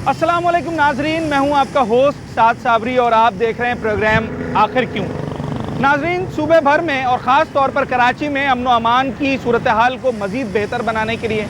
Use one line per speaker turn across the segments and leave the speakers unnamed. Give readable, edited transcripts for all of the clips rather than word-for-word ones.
अस्सलाम वालेकुम नाजरीन, मैं हूं आपका होस्ट साद साबरी और आप देख रहे हैं प्रोग्राम आखिर क्यों। नाजरीन, सूबे भर में और ख़ास तौर पर कराची में अमन व अमान की सूरत हाल को मज़ीद बेहतर बनाने के लिए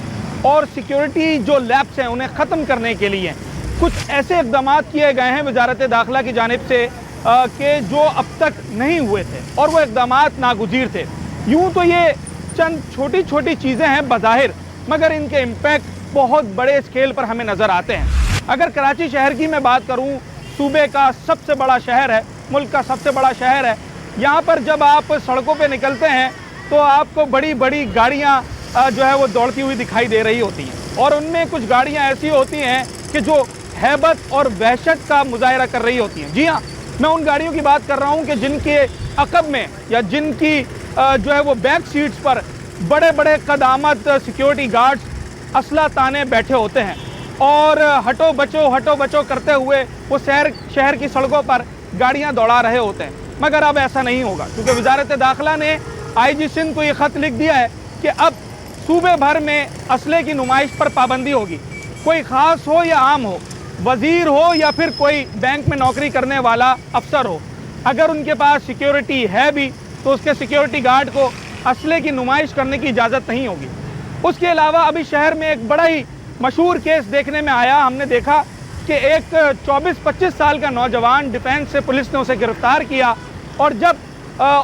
और सिक्योरिटी जो लैब्स हैं उन्हें ख़त्म करने के लिए कुछ ऐसे इक़दाम किए गए हैं वजारत दाखिला की जानिब से कि जो अब तक नहीं हुए थे और वो इक़दाम नागुज़ीर थे। यूँ तो ये चंद छोटी छोटी चीज़ें हैं बज़ाहिर, मगर इनके इम्पैक्ट बहुत बड़े स्केल पर हमें नज़र आते हैं। अगर कराची शहर की मैं बात करूं, सूबे का सबसे बड़ा शहर है, मुल्क का सबसे बड़ा शहर है। यहाँ पर जब आप सड़कों पे निकलते हैं तो आपको बड़ी बड़ी गाड़ियाँ जो है वो दौड़ती हुई दिखाई दे रही होती हैं और उनमें कुछ गाड़ियाँ ऐसी होती हैं कि जो हैबत और वहशत का मुजाहरा कर रही होती हैं। जी हाँ, मैं उन गाड़ियों की बात कर रहा हूँ कि जिनके अकब में या जिनकी जो है वो बैक सीट्स पर बड़े बड़े कदामत सिक्योरिटी गार्ड्स असला ताने बैठे होते हैं और हटो बचो करते हुए वो शहर की सड़कों पर गाड़ियां दौड़ा रहे होते हैं। मगर अब ऐसा नहीं होगा, क्योंकि वजारत दाखिला ने IG सिंध को ये ख़त लिख दिया है कि अब सूबे भर में असले की नुमाइश पर पाबंदी होगी। कोई ख़ास हो या आम हो, वज़ीर हो या फिर कोई बैंक में नौकरी करने वाला अफसर हो, अगर उनके पास सिक्योरिटी है भी तो उसके सिक्योरिटी गार्ड को असले की नुमाइश करने की इजाज़त नहीं होगी। उसके अलावा अभी शहर में एक बड़ा ही मशहूर केस देखने में आया। हमने देखा कि एक 24-25 साल का नौजवान डिफेंस से पुलिस ने उसे गिरफ्तार किया और जब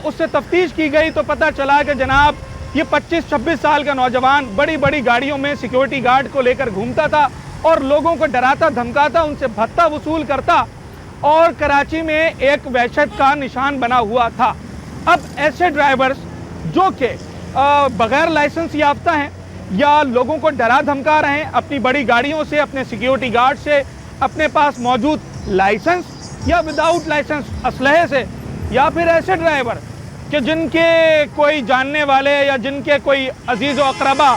उससे तफ्तीश की गई तो पता चला कि जनाब ये 25-26 साल का नौजवान बड़ी बड़ी गाड़ियों में सिक्योरिटी गार्ड को लेकर घूमता था और लोगों को डराता धमकाता, उनसे भत्ता वसूल करता और कराची में एक वहशत का निशान बना हुआ था। अब ऐसे ड्राइवर्स जो कि बग़ैर लाइसेंस याफ्ता हैं या लोगों को डरा धमका रहे हैं अपनी बड़ी गाड़ियों से, अपने सिक्योरिटी गार्ड से, अपने पास मौजूद लाइसेंस या विदाउट लाइसेंस असलहे से, या फिर ऐसे ड्राइवर कि जिनके कोई जानने वाले या जिनके कोई अजीज़ व अक़रबा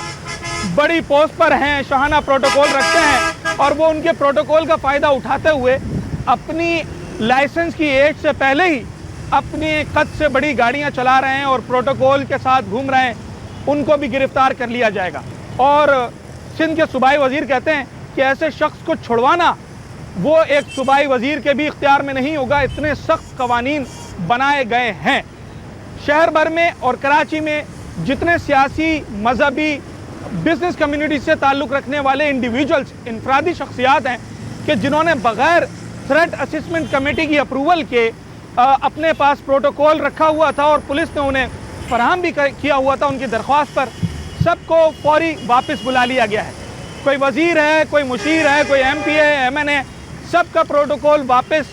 बड़ी पोस्ट पर हैं, शाहाना प्रोटोकॉल रखते हैं और वो उनके प्रोटोकॉल का फ़ायदा उठाते हुए अपनी लाइसेंस की एज से पहले ही अपनी कद से बड़ी गाड़ियाँ चला रहे हैं और प्रोटोकॉल के साथ घूम रहे हैं, उनको भी गिरफ्तार कर लिया जाएगा। और सिंध के सूबाई वज़ीर कहते हैं कि ऐसे शख्स को छुड़वाना वो एक सूबाई वज़ीर के भी इख्तियार में नहीं होगा, इतने सख्त कवानीन बनाए गए हैं। शहर भर में और कराची में जितने सियासी, मजहबी, बिज़नेस कम्युनिटी से ताल्लुक़ रखने वाले इंडिविजुअल्स, इनफरादी शख्सियात हैं कि जिन्होंने बग़ैर थ्रेट असेसमेंट कमेटी की अप्रूवल के अपने पास प्रोटोकॉल रखा हुआ था और पुलिस ने उन्हें फराहम भी किया हुआ था उनकी दरख्वास्त पर, सबको फौरी वापस बुला लिया गया है। कोई वज़ीर है, कोई मुशीर है, कोई MP है, MN है, सबका प्रोटोकॉल वापस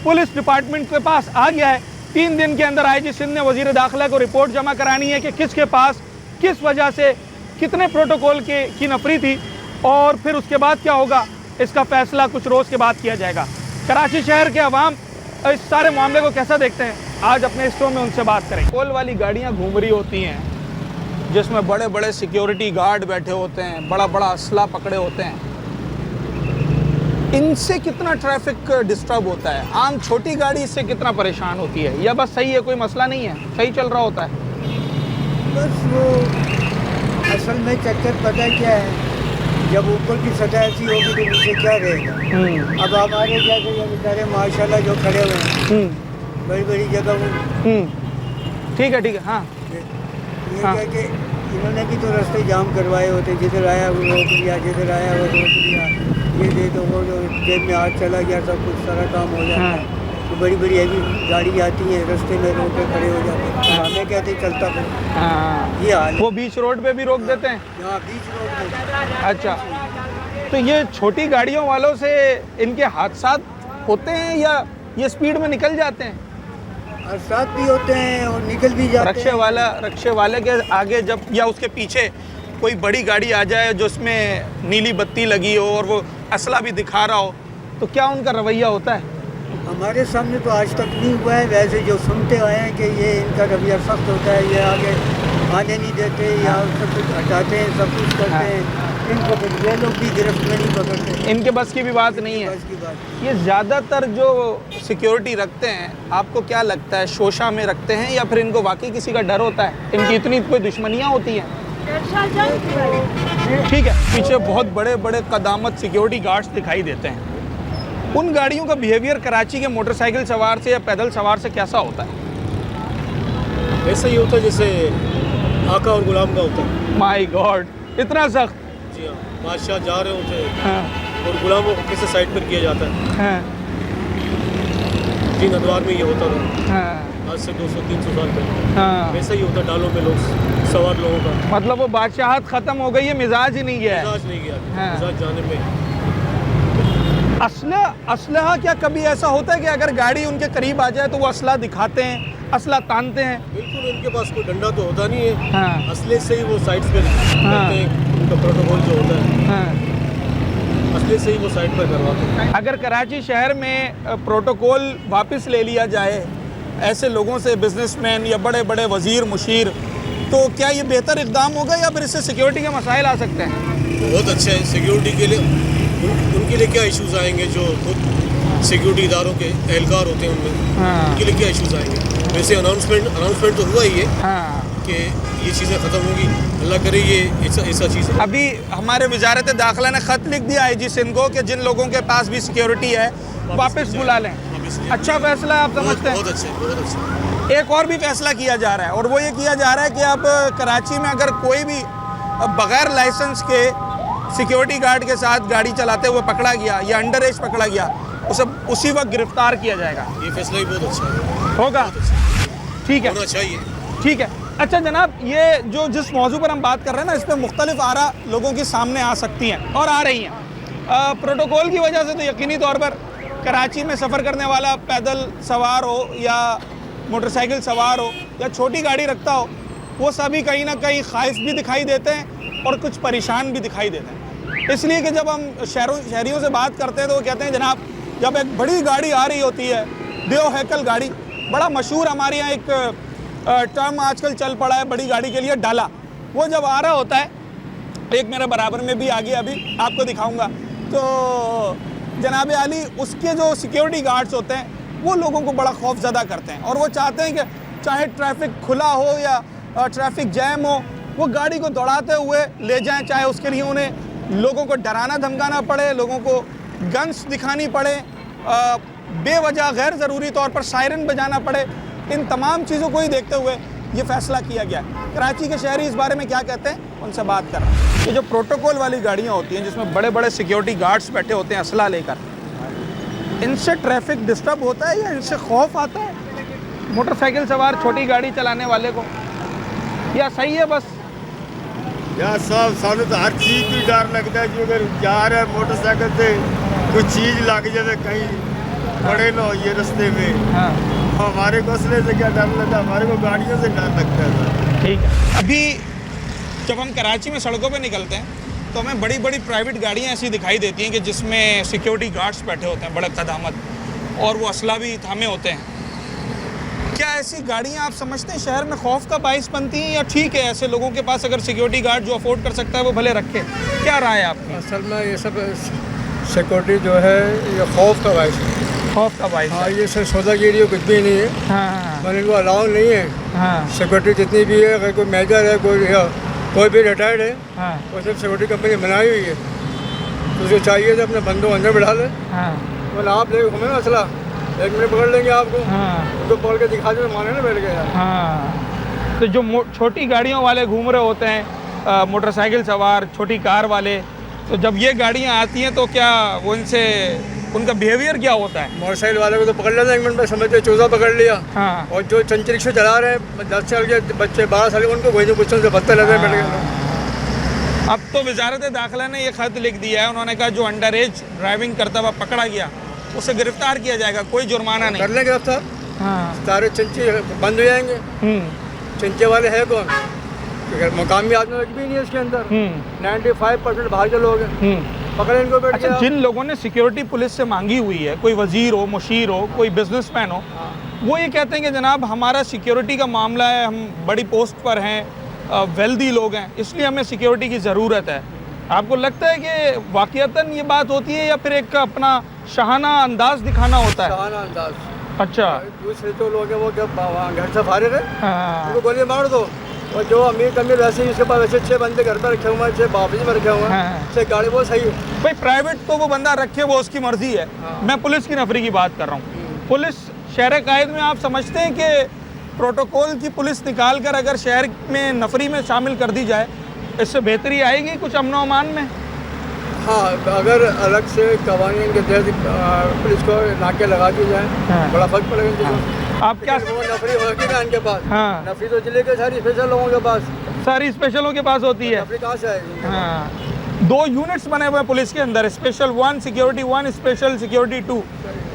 पुलिस डिपार्टमेंट के पास आ गया है। 3 दिन के अंदर IG सिंध ने वज़ीर दाखिला को रिपोर्ट जमा करानी है कि किसके पास किस वजह से कितने प्रोटोकॉल की नफरी थी और फिर उसके बाद क्या होगा, इसका फ़ैसला कुछ रोज़ के बाद किया जाएगा। कराची शहर के अवाम इस सारे मामले को कैसा देखते हैं, आज अपने शो में उनसे बात करें। पोल वाली गाड़ियाँ घूम रही होती हैं जिसमें बड़े बड़े सिक्योरिटी गार्ड बैठे होते हैं, बड़ा बड़ा असला पकड़े होते हैं। इनसे कितना ट्रैफिक डिस्टर्ब होता है? आम छोटी गाड़ी इससे कितना परेशान होती है, या बस सही है, कोई मसला नहीं है, सही चल रहा होता है?
बस वो असल में चक्कर पता क्या है, जब ऊपर की सतह ऐसी होगी तो नीचे क्या रहेगा। अब हमारे जैसे ये बेचारे माशाल्लाह जो खड़े हुए हैं बड़ी बड़ी जगह
ठीक है हाँ,
ये क्या कि इन्होंने भी तो रास्ते जाम करवाए होते, जिधर आया वो रोक लिया, जिधर आया वो रोक लिया, ये दे तो वो जो जेब में हाथ चला गया, सब कुछ सारा काम हो जाता है। तो बड़ी बड़ी हैवी गाड़ी आती है, रास्ते में रोक के खड़े हो जाते हैं, हमें कहते चलता फिर ये हाल।
वो बीच रोड पे भी रोक देते हैं?
यहाँ बीच रोड में।
अच्छा, तो ये छोटी गाड़ियों वालों से इनके हादसात होते हैं या ये स्पीड में निकल जाते हैं?
हादसात भी होते हैं और निकल भी जाते हैं।
रक्शे वाले के आगे जब या उसके पीछे कोई बड़ी गाड़ी आ जाए जिसमें नीली बत्ती लगी हो और वो असला भी दिखा रहा हो, तो क्या उनका रवैया होता है?
हमारे सामने तो आज तक नहीं हुआ है, वैसे जो सुनते आए हैं कि ये इनका रवैया सख्त होता है, ये आगे आने नहीं देते या सब कुछ हटाते हैं, सब कुछ करते हैं। इनको ये लोग भी गिरफ्त में नहीं पकड़ते,
इनके बस की भी बात नहीं है।
बस की बात।
ये ज़्यादातर जो सिक्योरिटी रखते हैं, आपको क्या लगता है, शोशा में रखते हैं या फिर इनको वाकई किसी का डर होता है? इनकी इतनी कोई दुश्मनियाँ होती हैं? ठीक है, पीछे बहुत बड़े बड़े कदामत सिक्योरिटी गार्ड्स दिखाई देते हैं। उन गाड़ियों का बिहेवियर कराची के मोटरसाइकिल सवार से या पैदल सवार से कैसा होता है?
ऐसा ही होता है जैसे आका और गुलाम का होता है।
माय गॉड, इतना सख्त?
जी हाँ, बादशाह जा रहे होते हैं
हाँ
और गुलामों को कैसे साइड पर किया जाता है।
हाँ
जी नदवार में ये होता था
हाँ
आज से 200-300 साल पहले।
हाँ।
वैसा ही होता है डालों में लोग सवार लोगों का।
मतलब वो बादशाहत खत्म हो गई है, मिजाज ही नहीं गया है।
मिजाज नहीं गया,
हाँ।
मिजाज जाने में।
असलहा क्या कभी ऐसा होता है कि अगर गाड़ी उनके करीब आ जाए तो वो असला दिखाते हैं, असला तानते हैं?
बिल्कुल, उनके पास कोई डंडा तो होता नहीं है।
हाँ।
असले से ही वो साइड्स पे करते हैं, उनका प्रोटोकॉल जो होता है
हाँ।
असले से ही वो साइड पर करवाते हैं।
अगर कराची शहर में प्रोटोकॉल वापस ले लिया जाए ऐसे लोगों से, बिजनेसमैन या बड़े बड़े वजीर मुशीर, तो क्या ये बेहतर इकदाम होगा या फिर इससे सिक्योरिटी के मसाइल आ सकते हैं?
बहुत अच्छा है सिक्योरिटी के लिए। उनके लिए क्या इश्यूज आएंगे जो खुद सिक्योरिटी इदारों के एहलकार होते हैं उनमें,
हाँ।
उनके लिए क्या इश्यूज आएंगे? वैसे अनाउंसमेंट तो हुआ ही है
हाँ।
कि ये चीज़ें ख़त्म होगी, अल्लाह करे ये ऐसा चीज़ है।
अभी हमारे वजारत दाखिला ने ख़त लिख दिया IG सिंध को कि जिन लोगों के पास भी सिक्योरिटी है वापस बुला लें। अच्छा फैसला है, आप समझते हैं?
बहुत अच्छा है, बहुत अच्छा है।
एक और भी फैसला किया जा रहा है और वो ये किया जा रहा है कि अब कराची में अगर कोई भी बगैर लाइसेंस के सिक्योरिटी गार्ड के साथ गाड़ी चलाते हुए पकड़ा गया या अंडर एज पकड़ा गया, उसे उसी वक्त गिरफ्तार किया जाएगा।
ये फैसला ही बहुत अच्छा है,
होगा?
बहुत अच्छा है,
ठीक है,
होना चाहिए।
ठीक है। अच्छा जनाब, ये जो जिस मौजू पर हम बात कर रहे हैं ना, इस पर मुख्तलिफ आरा लोगों के सामने आ सकती हैं और आ रही हैं। प्रोटोकॉल की वजह से तो यकीनी तौर पर कराची में सफ़र करने वाला पैदल सवार हो या मोटरसाइकिल सवार हो या छोटी गाड़ी रखता हो, वो सभी कहीं ना कहीं खाइफ भी दिखाई देते हैं और कुछ परेशान भी दिखाई देते हैं। इसलिए कि जब हम शहरियों से बात करते हैं तो वो कहते हैं जनाब, जब एक बड़ी गाड़ी आ रही होती है, देव हैकल गाड़ी, बड़ा मशहूर हमारे यहाँ एक टर्म आजकल चल पड़ा है बड़ी गाड़ी के लिए, डाला, वो जब आ रहा होता है, एक मेरे बराबर में भी आ गया, अभी आपको दिखाऊंगा, तो जनाब आली उसके जो सिक्योरिटी गार्ड्स होते हैं वो लोगों को बड़ा खौफज़दा करते हैं और वो चाहते हैं कि चाहे ट्रैफिक खुला हो या ट्रैफिक जैम हो, वो गाड़ी को दौड़ाते हुए ले जाएं, चाहे उसके लिए उन्हें लोगों को डराना धमकाना पड़े, लोगों को गन्स दिखानी पड़े, बेवजह गैर ज़रूरी तौर पर सायरन बजाना पड़े। इन तमाम चीज़ों को ही देखते हुए ये फ़ैसला किया गया। कराची के शहरी इस बारे में क्या कहते हैं, उनसे बात कर रहा हूँ। ये जो प्रोटोकॉल वाली गाड़ियाँ होती हैं जिसमें बड़े बड़े सिक्योरिटी गार्ड्स बैठे होते हैं असला लेकर, इनसे ट्रैफिक डिस्टर्ब होता है या इनसे खौफ आता है मोटरसाइकिल सवार छोटी गाड़ी चलाने वाले को, या सही है बस?
यार साहब, सानू तो हर चीज़ की डर लगता है कि अगर जा रहे हैं मोटरसाइकिल से कोई चीज़ लग जाए, कहीं पड़े ना ये रास्ते में।
हाँ।
हमारे को असले से क्या डर लगता है, हमारे को गाड़ियों से डर लगता है सर।
ठीक है। अभी जब हम कराची में सड़कों पे निकलते हैं तो हमें बड़ी बड़ी प्राइवेट गाड़ियाँ ऐसी दिखाई देती हैं कि जिसमें सिक्योरिटी गार्ड्स बैठे होते हैं बड़े कदामत, और वो असला भी थामे होते हैं। क्या ऐसी गाड़ियाँ आप समझते हैं शहर में खौफ का बाइस बनती हैं, या ठीक है ऐसे लोगों के पास अगर सिक्योरिटी गार्ड जो अफोर्ड कर सकता है वो भले रखे? क्या राय है आपकी?
असल में ये सब सिक्योरिटी जो है ये खौफ का बाइस है।
खौफ का बाइस?
हाँ, ये सब सौदागिरी कुछ भी नहीं है।
हाँ
मैंने इनको अलाउ नहीं है।
हाँ
सिक्योरिटी जितनी भी है, अगर कोई मेजर है, कोई भी रिटायर्ड है,
हाँ
वो सब सिक्योरिटी कंपनी बनाई हुई है, तो उसको चाहिए तो अपने बंदों अंदर बैठा ले।
हाँ
बोले आप ले घूमे ना असला, 1 मिनट पकड़ लेंगे आपको,
हाँ
उनको पकड़ के दिखा दे, माने ना बैठ गए यार।
हाँ। तो जो छोटी गाड़ियों वाले घूम रहे होते हैं, मोटरसाइकिल सवार, छोटी कार वाले, तो जब ये गाड़ियाँ आती हैं तो क्या वो इनसे उनका बिहेवियर क्या होता है?
मोटरसाइकिल वाले को तो पकड़ लेते 1 मिनट में, समझते चूजा पकड़ लिया।
हाँ।
और जो चंचल रिक्शा चला रहे हैं 10 साल के बच्चे, 12 साल के, उनको वही क्वेश्चन से पत्ते लगे बैठ गए।
अब तो वजारत दाखिला ने ये खत लिख दिया है, उन्होंने कहा जो अंडर एज ड्राइविंग करता हुआ पकड़ा गया उसे गिरफ्तार किया जाएगा, कोई जुर्माना नहीं।
कर लेंगे गिरफ्तार।
हाँ।
सारे चंचे बंद हो जाएंगे। चंचे वाले हैं कौन? मकामी आदमी भी नहीं है इसके अंदर। 95% बाहर के लोग हैं, पकड़े इनको बैठ
अच्छा, जिन लोगों ने सिक्योरिटी पुलिस से मांगी हुई है, कोई वजीर हो, मुशीर हो, कोई बिजनेसमैन हो, वो ये कहते हैं कि जनाब हमारा सिक्योरिटी का मामला है, हम बड़ी पोस्ट पर हैं, वेल्दी लोग हैं, इसलिए हमें सिक्योरिटी की ज़रूरत है। आपको लगता है कि वाक़ियतन ये बात होती है या फिर एक अपना शाहाना अंदाज दिखाना होता है?
शाहाना अंदाज।
अच्छा।
दूसरे जो लोग हैं वो क्या घर से फारिग है,
हाँ।
उनको गोली मार दो, और जो अमीर कमीर वैसे ही उसके पास वैसे 6 बंदे घर पर रखे हुए हैं, 6 वापसी में रखे हुए
हाँ।
हैं, 6 गाड़ी बहुत सही है।
भाई प्राइवेट तो वो बंदा रखे, वो उसकी मर्जी है। मैं पुलिस की नफरी की बात कर रहा हूँ। पुलिस शहर कायद में आप समझते हैं कि प्रोटोकॉल की पुलिस निकाल कर अगर शहर में नफरी में शामिल कर दी जाए, इससे बेहतरी आएगी कुछ अमन अमान में?
हाँ, अगर अलग से कवानीन के तहत पुलिस को नाके लगा दी जाए,
हाँ।
बड़ा फर्क पड़ेगा।
आप क्या?
वो नफरी होती है इनके पास।
हाँ।
नफरी तो जिले के सारी स्पेशल लोगों के पास,
सारी स्पेशलों के पास होती है।
नफरी कहाँ से आएगी?
हाँ, 2 यूनिट्स बने हुए हैं पुलिस के अंदर, स्पेशल 1 सिक्योरिटी 1, स्पेशल सिक्योरिटी 2,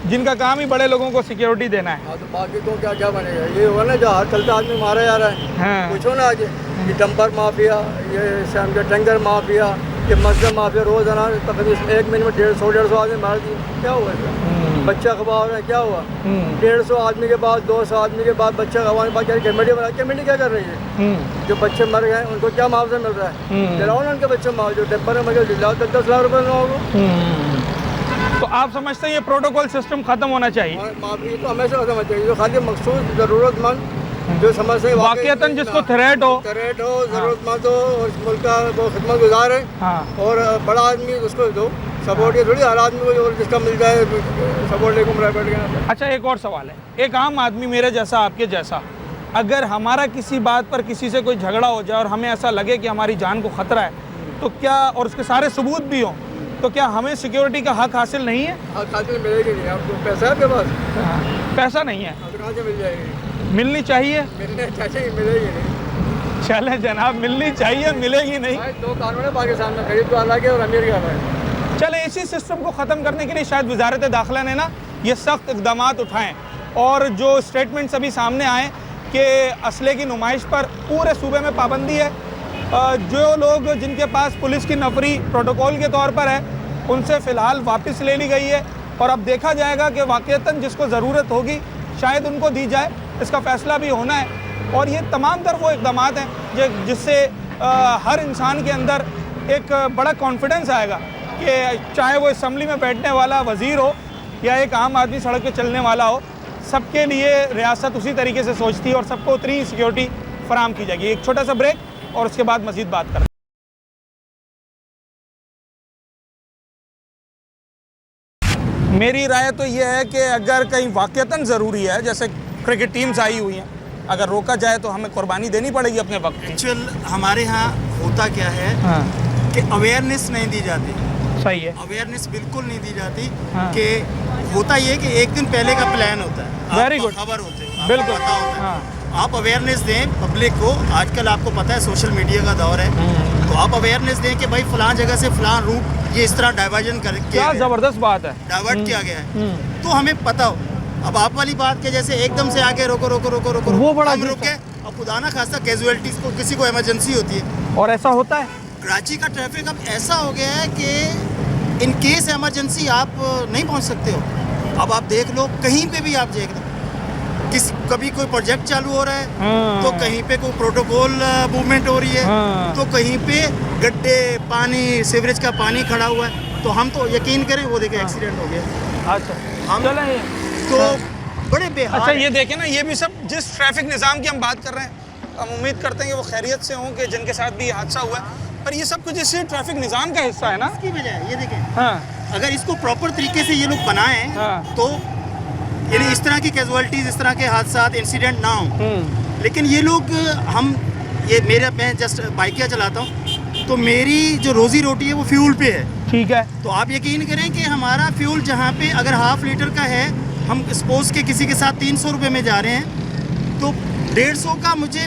जिनका काम ही बड़े लोगों को सिक्योरिटी देना है।
हाँ, तो बाकी को क्या क्या बनेगा? ये होगा ना, जो हाथ चलता आदमी मारा जा रहा है।
हाँ।
पूछो ना आगे, ये डंपर माफिया, ये शाम के टैंकर माफिया, ये मस्जिद माफिया, रोजाना तकरीबन 1 महीने में 150 आदमी मार दिए। क्या हुआ इसका? बच्चा खबा हो रहा है, क्या हुआ? 150 आदमी के बाद, 200 आदमी के बाद बच्चा खबा के बाद कमेटी बना, कमेटी क्या कर रही है? जो बच्चे मर गए उनको क्या मुआवजा मिल रहा है? दिलाओ ना उनके बच्चे मुआवजा, जो डब्बर में मर गए दिलाओ, 10 लाख रुपये ना होगा।
तो आप समझते हैं ये प्रोटोकॉल सिस्टम खत्म होना चाहिए?
माफी तो हमेशा खत्म होना चाहिए। जो खाली मखसूस ज़रूरतमंद जो समझ से
वाकईतन जिसको थ्रेट हो,
ज़रूरतमंद हो और इस मुल्क का वो खिदमत गुजार है,
हाँ,
और बड़ा आदमी उसको दो सपोर्ट। ये थोड़ी हर आदमी को जो जिसका मिल जाए सपोर्ट लेकर उम्र बैठ गया।
अच्छा, एक और सवाल है। एक आम आदमी मेरे जैसा, आपके जैसा, अगर हमारा किसी बात पर किसी से कोई झगड़ा हो जाए और हमें ऐसा लगे कि हमारी जान को खतरा है, तो क्या, और उसके सारे सबूत भी हों, तो क्या हमें सिक्योरिटी का हक हासिल नहीं है?
हक हासिल मिलेगी नहीं। आपको पैसा है आपके पास?
पैसा नहीं है,
तो कहाँ से मिल जाएगी?
मिलनी चाहिए।
मिलने चाहिए, मिलेगी नहीं।
चले जनाब, मिलनी चाहिए, मिलेगी नहीं।
भाई 2 कानून है पाकिस्तान में, गरीब का अलग है और अमीर का अलग है।
चले इसी सिस्टम को ख़त्म करने के लिए शायद वजारत दाखिला ने ना ये सख्त इकदाम उठाएं, और जो स्टेटमेंट्स अभी सामने आए कि असले की नुमाइश पर पूरे सूबे में पाबंदी है, जो लोग जिनके पास पुलिस की नफरी प्रोटोकॉल के तौर पर है उनसे फ़िलहाल वापस ले ली गई है, और अब देखा जाएगा कि वाकईतन जिसको ज़रूरत होगी शायद उनको दी जाए। इसका फ़ैसला भी होना है, और ये तमाम तर वो इकदाम हैं जिससे हर इंसान के अंदर एक बड़ा कॉन्फिडेंस आएगा कि चाहे वो असम्बली में बैठने वाला वज़ीर हो या एक आम आदमी सड़क पे चलने वाला हो, सबके लिए रियासत उसी तरीके से सोचती है और सबको उतनी ही सिक्योरिटी फराम की जाएगी। एक छोटा सा ब्रेक और उसके बाद मज़ीद बात करते हैं। मेरी राय तो ये है कि अगर कहीं वाकईतन ज़रूरी है, जैसे क्रिकेट टीम्स आई हुई हैं, अगर रोका जाए तो हमें कुर्बानी देनी पड़ेगी अपने वक्त।
एक्चुअल हमारे यहाँ होता क्या है कि अवेयरनेस नहीं दी जाती।
सही है,
अवेयरनेस बिल्कुल नहीं दी जाती।
हाँ।
कि होता ये कि एक दिन पहले का प्लान होता है,
Very good.
खबर होते हैं,
बिल्कुल,
पता होता है।
हाँ।
आप अवेयरनेस दें पब्लिक को। आजकल आपको पता है सोशल मीडिया का दौर है, तो आप अवेयरनेस दें कि भाई फलां जगह से फलां रूट ये इस तरह डाइवर्जन करके
क्या ज़बरदस्त बात है,
डाइवर्ट किया गया है, तो हमें पता हो। अब आप वाली बात के जैसे एकदम से आके रोको रोको रोको रोको
वो बड़ा
हम रुके, अब खुदा ना खासा कैजुअलिटीज को किसी को इमरजेंसी होती है।
और ऐसा होता है।
कराची का ट्रैफिक अब ऐसा हो गया है कि इन केस इमरजेंसी आप नहीं पहुंच सकते हो। अब आप देख लो, कहीं पे भी आप देख लो, कभी कोई प्रोजेक्ट चालू हो रहा है,
हाँ।
तो कहीं पे कोई प्रोटोकॉल मूवमेंट हो रही है,
हाँ।
तो कहीं पे गड्ढे पानी सीवरेज का पानी खड़ा हुआ है। तो हम तो यकीन करें, वो देखें एक्सीडेंट हो गया।
अच्छा,
हम
चलें।
तो बड़े बेहाल
अच्छा,
हैं।
ये देखें ना, ये भी सब जिस ट्रैफिक निज़ाम की हम बात कर रहे हैं, हम उम्मीद करते हैं कि वो खैरियत से हों कि जिनके साथ भी ये हादसा हुआ है, पर ये सब कुछ इसी ट्रैफिक निज़ाम का हिस्सा है ना।
इसकी वजह है, ये देखें,
हाँ,
अगर इसको प्रॉपर तरीके से ये लोग बनाएं,
हाँ।
तो यानी इस तरह की कैजुअलिटीज, इस तरह के हादसा इंसिडेंट ना हो। लेकिन ये लोग मैं जस्ट बाइकिया चलाता हूँ, तो मेरी जो रोज़ी रोटी है वो फ्यूल पे है।
ठीक है।
तो आप यकीन करें कि हमारा फ्यूल जहाँ पे अगर हाफ लीटर का है, हम सपोज के किसी के साथ 300 रुपये में जा रहे हैं, तो 150 का मुझे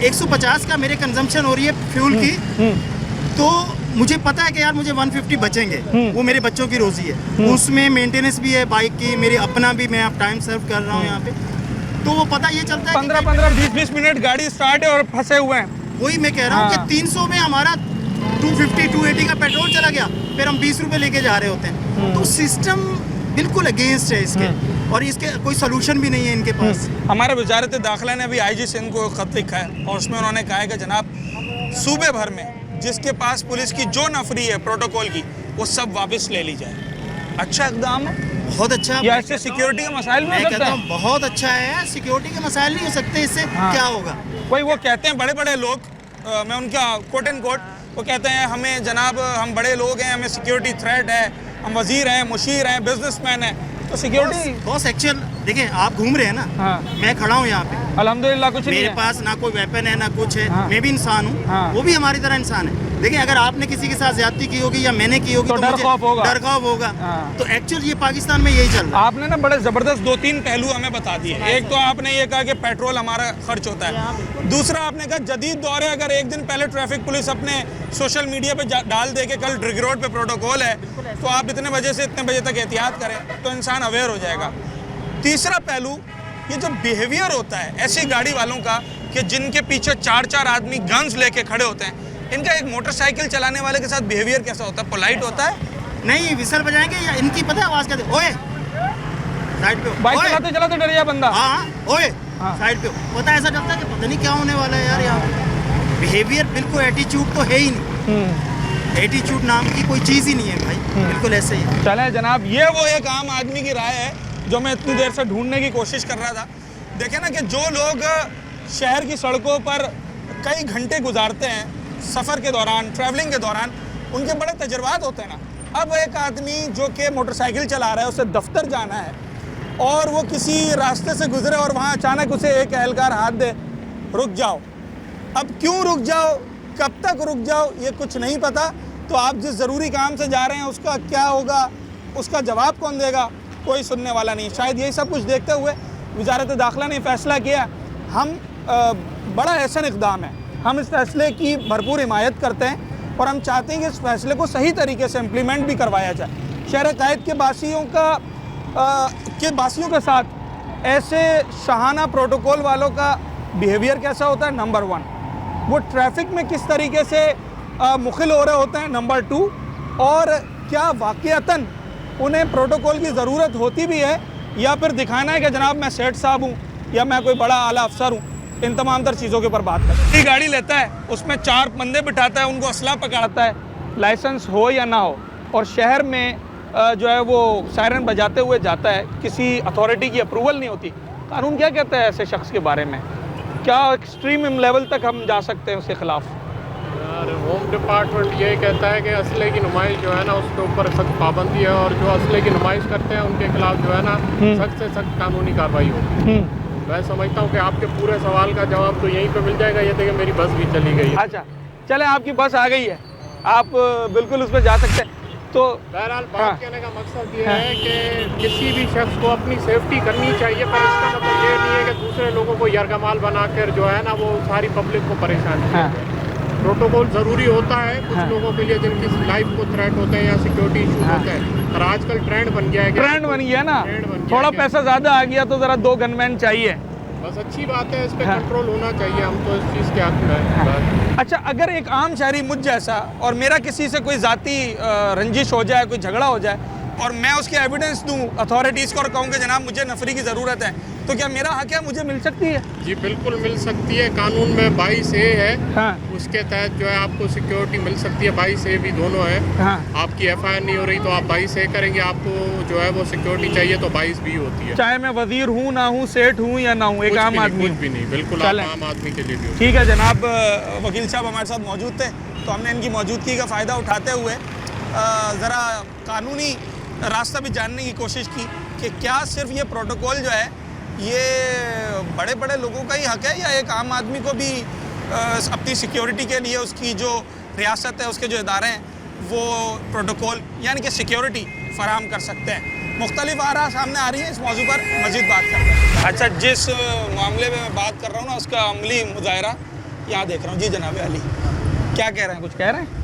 150 का मेरे कंजम्पशन हो रही है फ्यूल की। तो मुझे पता है कि यार मुझे 150 बचेंगे, वो मेरे बच्चों की रोज़ी है, उसमें मेंटेनेंस भी है बाइक की, मेरी अपना भी, मैं अब टाइम सर्व कर रहा हूँ यहाँ पे, तो वो पता ये चलता है
15-20 मिनट गाड़ी स्टार्ट है और फंसे हुए हैं।
वही मैं कह रहा हूँ
हाँ।
कि 300 में हमारा 250-280 का पेट्रोल चला गया, फिर हम 20 रुपये लेके जा रहे होते हैं। तो सिस्टम बिल्कुल अगेंस्ट है इसके, और इसके कोई सोल्यूशन भी नहीं है इनके पास।
हमारे वजारत दाखिला ने भी IG सिंध को खत लिखा है, और उसमें उन्होंने कहा है कि जनाब, सूबे भर में जिसके पास पुलिस की जो नफरी है प्रोटोकॉल की, वो सब वापस ले ली जाए। अच्छा इकदाम है,
बहुत अच्छा।
या इससे सिक्योरिटी के मसाइल में
मैं
हो
कहता
सकता
हूँ
है?
बहुत अच्छा है। सिक्योरिटी के मसाइल नहीं हो सकते इससे।
हाँ।
क्या होगा,
वही वो कहते हैं बड़े बड़े लोग, मैं उनका कोट एंड कोट, वो कहते हैं हमें जनाब हम बड़े लोग हैं, हमें सिक्योरिटी थ्रेट है, हम वजीर हैं, मुशीर हैं, बिजनेसमैन हैं, तो सिक्योरिटी।
बॉस एक्चुअल देखिए आप घूम रहे हैं ना,
हाँ।
मैं खड़ा हूँ यहाँ पे,
अल्हम्दुलिल्लाह कुछ नहीं
मेरे
है।
पास ना कोई वेपन है ना कुछ है,
हाँ।
मैं भी इंसान हूँ,
हाँ।
वो भी हमारी तरह इंसान है। देखिए अगर आपने किसी के साथ ज्यादती की होगी या मैंने की होगी
तो डर
मुझे
खौफ होगा।
डर खौफ होगा।
हाँ।
तो एक्चुअल ये पाकिस्तान में यही चल रहा है।
आपने ना बड़े ज़बरदस्त 2-3 पहलू हमें बता दिए। एक तो आपने ये कहा कि पेट्रोल हमारा खर्च होता है, दूसरा आपने कहा जदीद दौर है, अगर एक दिन पहले ट्रैफिक पुलिस अपने सोशल मीडिया पे डाल दे के कल ड्रिग रोड पे प्रोटोकॉल है तो आप इतने बजे से इतने बजे तक एहतियात करें तो इंसान अवेयर हो जाएगा। तीसरा पहलू ये जो बिहेवियर होता है ऐसी गाड़ी वालों का कि जिनके पीछे 4-4 आदमी गन्स लेके खड़े होते हैं, इनका एक मोटरसाइकिल चलाने वाले के साथ बिहेवियर कैसा होता है? पोलाइट होता है?
नहीं विसल बजाएंगे या इनकी पता है आवाज क्या दे, ओए साइड पे हो,
बाइक
ओए।
चलाते चलाते डर गया बंदा।
हाँ ओए
हाँ।
साइड पे हो। पता है ऐसा चलता है कि पता नहीं क्या होने वाला है यार यहाँ। बिहेवियर बिल्कुल एटीट्यूड तो है ही नहीं, एटीट्यूड नाम की कोई चीज़ ही नहीं है भाई, बिल्कुल ऐसे ही है।
चले जनाब, ये वो एक आम आदमी की राय है जो मैं इतनी देर से ढूंढने की कोशिश कर रहा था। देखे ना कि जो लोग शहर की सड़कों पर कई घंटे गुजारते हैं सफ़र के दौरान, ट्रैवलिंग के दौरान, उनके बड़े तजर्बात होते हैं ना। अब एक आदमी जो कि मोटरसाइकिल चला रहा है, उसे दफ्तर जाना है और वो किसी रास्ते से गुजरे और वहाँ अचानक उसे एक एहलकार हाथ दे, रुक जाओ। अब क्यों रुक जाओ, कब तक रुक जाओ, ये कुछ नहीं पता। तो आप जिस ज़रूरी काम से जा रहे हैं उसका क्या होगा, उसका जवाब कौन देगा, कोई सुनने वाला नहीं। शायद यही सब कुछ देखते हुए वजारत दाखिला ने फैसला किया, हम बड़ा ऐसा इक़दाम है, हम इस फैसले की भरपूर हिमायत करते हैं और हम चाहते हैं कि इस फैसले को सही तरीके से इम्प्लीमेंट भी करवाया जाए। शहर क़ायद के बासियों के साथ ऐसे शाहाना प्रोटोकॉल वालों का बिहेवियर कैसा होता है, नंबर 1। वो ट्रैफिक में किस तरीके से मुखिल हो रहे होते हैं, नंबर 2। और क्या वाक़ईतन उन्हें प्रोटोकॉल की ज़रूरत होती भी है या फिर दिखाना है कि जनाब मैं सेठ साहब हूँ या मैं कोई बड़ा आला अफसर हूँ। इन तमाम तर चीज़ों के ऊपर बात करते हैं। गाड़ी लेता है, उसमें 4 बंदे बिठाता है, उनको असला पकड़ाता है, लाइसेंस हो या ना हो, और शहर में जो है वो सायरन बजाते हुए जाता है, किसी अथॉरिटी की अप्रूवल नहीं होती। कानून क्या कहता है ऐसे शख्स के बारे में? क्या एक्सट्रीम लेवल तक हम जा सकते हैं उसके ख़िलाफ़?
यार होम डिपार्टमेंट ये कहता है कि असले की नुमाइश जो है ना उसके ऊपर सख्त पाबंदी है और जो असले की नुमाइश करते हैं उनके खिलाफ जो है ना सख्त से सख्त कानूनी कार्रवाई होगी। मैं समझता हूँ कि आपके पूरे सवाल का जवाब तो यहीं पे मिल जाएगा। ये देखिए मेरी बस भी चली गई है।
अच्छा चले, आपकी बस आ गई है, आप बिल्कुल उस पर जा सकते हैं। तो
बहरहाल
हाँ।
बात कहने का मकसद ये है कि किसी भी शख्स को अपनी सेफ्टी करनी चाहिए, पर इसका मतलब ये नहीं है कि दूसरे लोगों को यरगमाल बनाकर जो है ना वो सारी पब्लिक को परेशान किया जाए। प्रोटोकॉल ज़रूरी होता है कुछ लोगों के लिए जिनकी लाइफ को थ्रेट होते हैं या सिक्योरिटी इशूज होते हैं, पर आजकल ट्रेंड बन गया है।
ट्रेंड बन गया ना,
ट्रेंड बन गया
थोड़ा
कि-
पैसा ज़्यादा आ गया तो ज़रा 2 गनमैन चाहिए।
बस अच्छी बात है, इस पे
हाँ।
कंट्रोल होना चाहिए। हम तो इस चीज़ के हक में हैं।
अच्छा, अगर एक आम शहरी मुझ जैसा और मेरा किसी से कोई ज़ाती रंजिश हो जाए, कोई झगड़ा हो जाए और मैं उसके एविडेंस दूं अथॉरिटीज़ को और कहूँ कि जनाब मुझे नफरी की ज़रूरत है, तो क्या मेरा हक है, मुझे मिल सकती है?
जी बिल्कुल मिल सकती है। कानून में 22A है,
हाँ
उसके तहत जो है आपको सिक्योरिटी मिल सकती है। 22A भी दोनों है।
हाँ।
आपकी FIR नहीं हो रही तो आप 22A करेंगे, आपको जो है वो सिक्योरिटी चाहिए तो 22B होती है।
चाहे मैं वजीर हूँ ना हूँ, सेठ हूँ या ना हूँ, एक आम आदमी
कुछ भी नहीं, बिल्कुल
चलें।
आप आम आदमी के लिए भी हो।
ठीक है जनाब, वकील साहब हमारे साथ मौजूद थे तो हमने इनकी मौजूदगी का फ़ायदा उठाते हुए ज़रा कानूनी रास्ता भी जानने की कोशिश की कि क्या सिर्फ ये प्रोटोकॉल जो है ये बड़े बड़े लोगों का ही हक है या एक आम आदमी को भी अपनी सिक्योरिटी के लिए उसकी जो रियासत है, उसके जो इदारे हैं, वो प्रोटोकॉल यानी कि सिक्योरिटी फराहम कर सकते हैं। मुख्तलिफ आरा सामने आ रही हैं, इस मौजू पर मज़ीद बात करते हैं। अच्छा, जिस मामले में मैं बात कर रहा हूँ ना उसका अमली मुजाहरा यहाँ देख रहा हूँ। जी जनाब अली, क्या कह रहे हैं, कुछ कह रहे हैं?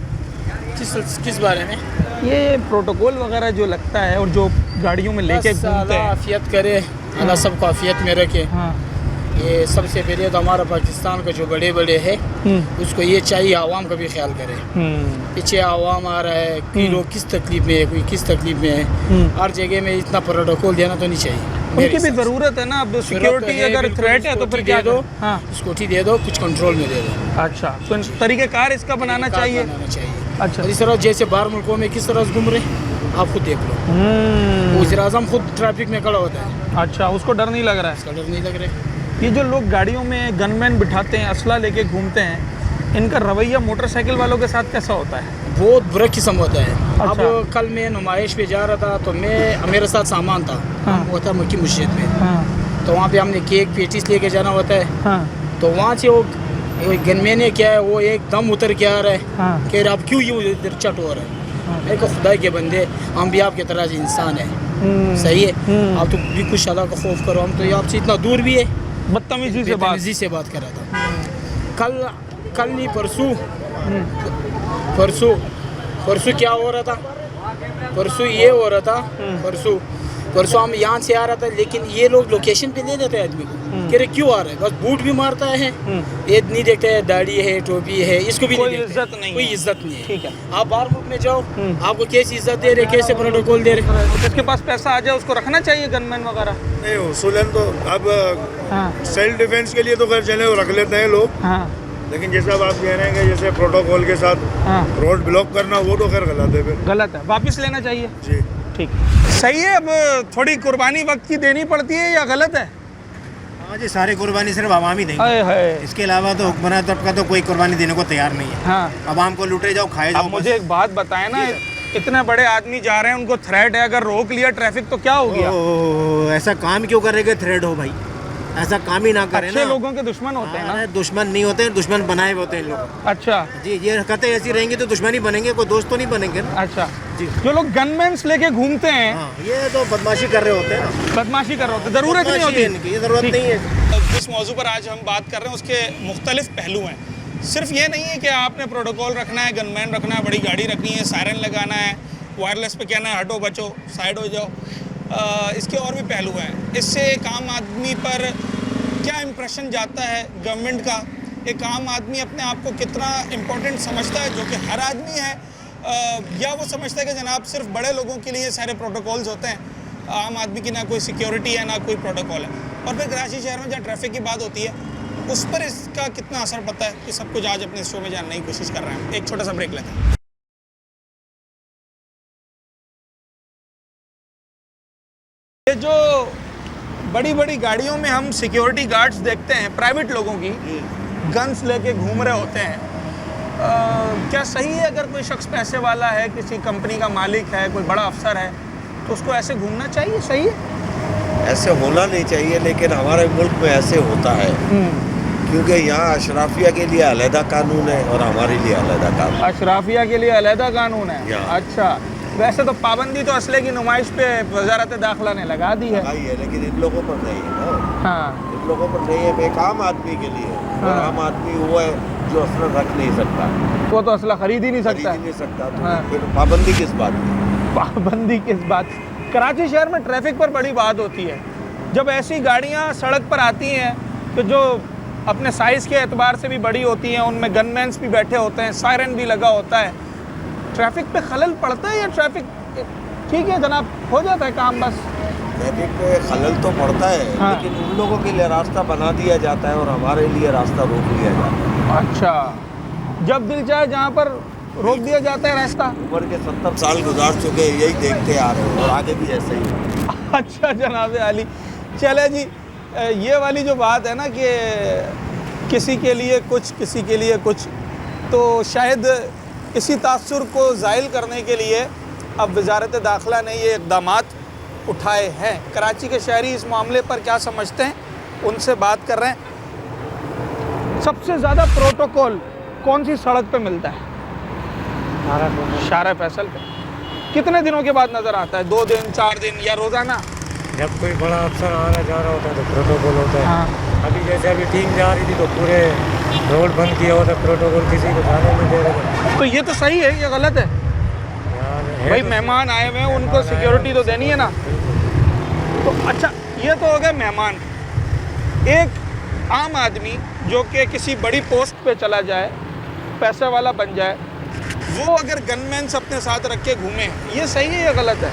किस बारे में?
ये प्रोटोकॉल वगैरह जो लगता है और जो गाड़ियों में लेके घूमते हैं।
आफियत करे, अल्लाह सबको आफियत में रखे।
हाँ।
ये सबसे पहले तो हमारा पाकिस्तान का जो बड़े बड़े है उसको ये चाहिए आवाम का भी ख्याल करे। पीछे आवाम आ रहा है, कोई लोग किस तकलीफ में है, कोई किस तकलीफ में है। हर जगह में इतना प्रोटोकॉल देना तो नहीं चाहिए।
उनकी भी ज़रूरत है ना, अब सिक्योरिटी अगर थ्रेट है तो फिर क्या
दो।
हाँ।
सिक्योरिटी दे दो, कुछ कंट्रोल में दे दो।
अच्छा, तो तरीक़ेकार इसका बनाना चाहिए। अच्छा,
इस तरह जैसे बाहर मुल्कों में किस तरह घूम रहे आप खुद देख लो। वज़ीर आज़म खुद ट्रैफिक में खड़ा होता है।
अच्छा, उसको डर नहीं लग रहा है?
उसका डर नहीं लग रहा है।
ये जो लोग गाड़ियों में गनमैन बिठाते हैं, असला लेके घूमते हैं, इनका रवैया मोटरसाइकिल वालों के साथ कैसा होता है?
बहुत बुरा किस्म होता है।
अच्छा।
अब कल मैं नुमाइश पे जा रहा था तो मेरे साथ सामान था।
हाँ।
वो था मक्की मस्जिद में।
हाँ
तो वहाँ पे हमने केक पेटीज लेके जाना होता है।
हाँ
तो वहाँ से वो गनमैन ने क्या है, वो एकदम उतर के आ रहा है।
हाँ।
कह रहा अब क्यों ये इधर चट हो रहा है? मैं कहा खुदा के बंदे, हम भी आपकी तरह से इंसान है, सही है, आप तो भी कुछ अल्लाह का खौफ करो, हम तो ये आपसे इतना दूर भी है।
बदतमीजी से बात
कर रहा था। कल नहीं परसों क्या हो रहा था? परसों ये हो रहा था, परसों हम यहाँ से आ रहा था, लेकिन ये लोग लोकेशन पे ले लेते हैं आदमी को। कह रहे क्यों आ रहा है? बस बूट भी मारता है, ये नहीं देखता है, दाढ़ी है, टोपी है, इसको भी
कोई
नहीं देखता है।
इज्जत नहीं
कोई
है।
इज्जत नहीं है।
ठीक है।
आप बाहर मुल्क में जाओ, आपको कैसी इज्जत दे रहे, कैसे प्रोटोकॉल दे रहे।
जिसके पास पैसा आ जाए उसको रखना चाहिए गनमैन वगैरह।
नहीं उसूलन तो अब
हाँ
सेल्फ डिफेंस के लिए तो खैर चले वो रख लेते हैं लोग,
हाँ
लेकिन जैसा अब आप कह रहे हैं कि जैसे प्रोटोकॉल के साथ
हाँ
रोड ब्लॉक करना, वो तो खैर गलत है फिर।
गलत है, वापस लेना चाहिए।
जी
ठीक सही है। अब थोड़ी कुर्बानी वक्त की देनी पड़ती है या गलत है?
हाँ जी, सारी कुर्बानी सिर्फ आवाम ही देंगे।
हाय हाय।
इसके अलावा तो हुक्मरान तबका तो कोई कुर्बानी देने को तैयार नहीं है।
हाँ
आवाम को लूटे जाओ, खाए जाओ।
अब मुझे एक बात बताएं ना, इतने बड़े आदमी जा रहे हैं, उनको थ्रेट है, अगर रोक लिया ट्रैफिक तो क्या हो गया?
ऐसा काम क्यों करेंगे? थ्रेड हो भाई, ऐसा काम ही ना करें
अच्छे
ना।
लोगों के दुश्मन होते हैं ना।
अरे दुश्मन नहीं होते, दुश्मन बनाए हुए होते हैं इन लोग।
अच्छा
जी, ये हरकतें ऐसी रहेंगी तो दुश्मनी बनेंगे, कोई दोस्त तो नहीं बनेंगे ना।
अच्छा
जी।
जो लोग गनमैन्स लेके घूमते हैं,
हाँ, ये तो बदमाशी कर रहे होते हैं ना।
बदमाशी कर रहे होते हैं, जरूरत नहीं
बदमाशी
होती
है इनकी, ये जरूरत
ठीक।
नहीं है।
जिस मौजू पर आज हम बात कर रहे हैं उसके मुख्तलिफ पहलू हैं। सिर्फ ये नहीं है कि आपने प्रोटोकॉल रखना है, गनमैन रखना है, बड़ी गाड़ी रखनी है, सायरन लगाना है, वायरलेस पे कहना है हटो बचो, साइड हो जाओ। इसके और भी पहलू हैं। इससे एक आम आदमी पर क्या इम्प्रेशन जाता है गवर्नमेंट का, एक आम आदमी अपने आप को कितना इम्पोर्टेंट समझता है, जो कि हर आदमी है, या वो समझता है कि जनाब सिर्फ बड़े लोगों के लिए सारे प्रोटोकॉल्स होते हैं, आम आदमी की ना कोई सिक्योरिटी है ना कोई प्रोटोकॉल है। और फिर कराची शहर में जहाँ ट्रैफिक की बात होती है उस पर इसका कितना असर पड़ता है, ये सब कुछ आज अपने शो में जानने की कोशिश कर रहे हैं। एक छोटा सा ब्रेक लेते हैं। ये जो बड़ी बड़ी गाड़ियों में हम सिक्योरिटी गार्ड्स देखते हैं प्राइवेट लोगों की, गन्स लेके घूम रहे होते हैं, क्या सही है? अगर कोई शख्स पैसे वाला है, किसी कंपनी का मालिक है, कोई बड़ा अफसर है, तो उसको ऐसे घूमना चाहिए? सही है?
ऐसे होना नहीं चाहिए, लेकिन हमारे मुल्क में ऐसे होता है क्योंकि यहाँ अशराफिया के लिए अलहदा कानून है और हमारे लिए अलहदा कानून।
अशराफिया के लिए अलहदा कानून है?
या।
अच्छा, वैसे तो पाबंदी तो असले की नुमाइश पे वजारत दाखिला ने लगा दी है।
लगाई है, लेकिन इन लोगों पर नहीं है ना।
हाँ
इन लोगों पर नहीं है, एक आम आदमी के लिए है। और आम आदमी वो है जो असला रख नहीं सकता,
वो तो असला खरीद ही नहीं
खरीद
सकता
ही नहीं सकता, तो
हाँ।
फिर पाबंदी किस बात की?
पाबंदी किस बात? कराची शहर में ट्रैफिक पर बड़ी बात होती है। जब ऐसी गाड़ियाँ सड़क पर आती हैं कि जो अपने साइज़ के एतबार से भी बड़ी होती हैं, उनमें गनमैन्स भी बैठे होते हैं, सायरन भी लगा होता है, ट्रैफिक पे खलल पड़ता है या ट्रैफिक ठीक है जनाब हो जाता है काम बस?
ट्रैफिक पे खलल तो पड़ता है,
हाँ।
लेकिन उन लोगों के लिए रास्ता बना दिया जाता है और हमारे लिए रास्ता रोक लिया जाता है।
अच्छा, जब दिल चाहे जहाँ पर रोक दिया जाता है रास्ता।
उम्र के 70 साल गुजार चुके हैं, यही देखते आ रहे हैं और आगे भी ऐसे ही।
अच्छा जनाब अली, चले जी, ये वाली जो बात है ना कि किसी के लिए कुछ किसी के लिए कुछ, तो शायद इसी तासुर को ज़ाइल करने के लिए अब वजारत दाखिला ने ये इक़दामात उठाए हैं। कराची के शहरी इस मामले पर क्या समझते हैं, उनसे बात कर रहे हैं। सबसे ज़्यादा प्रोटोकॉल कौन सी सड़क पे मिलता है? शारा फैसल पे। कितने दिनों के बाद नज़र आता है? 2 दिन, 4 दिन या रोज़ाना?
जब कोई बड़ा अफसर आना जा रहा होता है तो प्रोटोकॉल होता है।
हाँ।
अभी जैसे अभी टीम जा रही थी तो पूरे रोड बंद किया होता है, प्रोटोकॉल किसी को जाने नहीं दे रहे।
तो ये तो सही है या गलत है? भाई मेहमान आए हुए हैं, उनको सिक्योरिटी तो देनी है ना। तो अच्छा, ये तो हो गया मेहमान। एक आम आदमी जो कि किसी बड़ी पोस्ट पे चला जाए, पैसे वाला बन जाए, वो अगर गनमैन्स अपने साथ रख के घूमे, ये सही है या गलत है?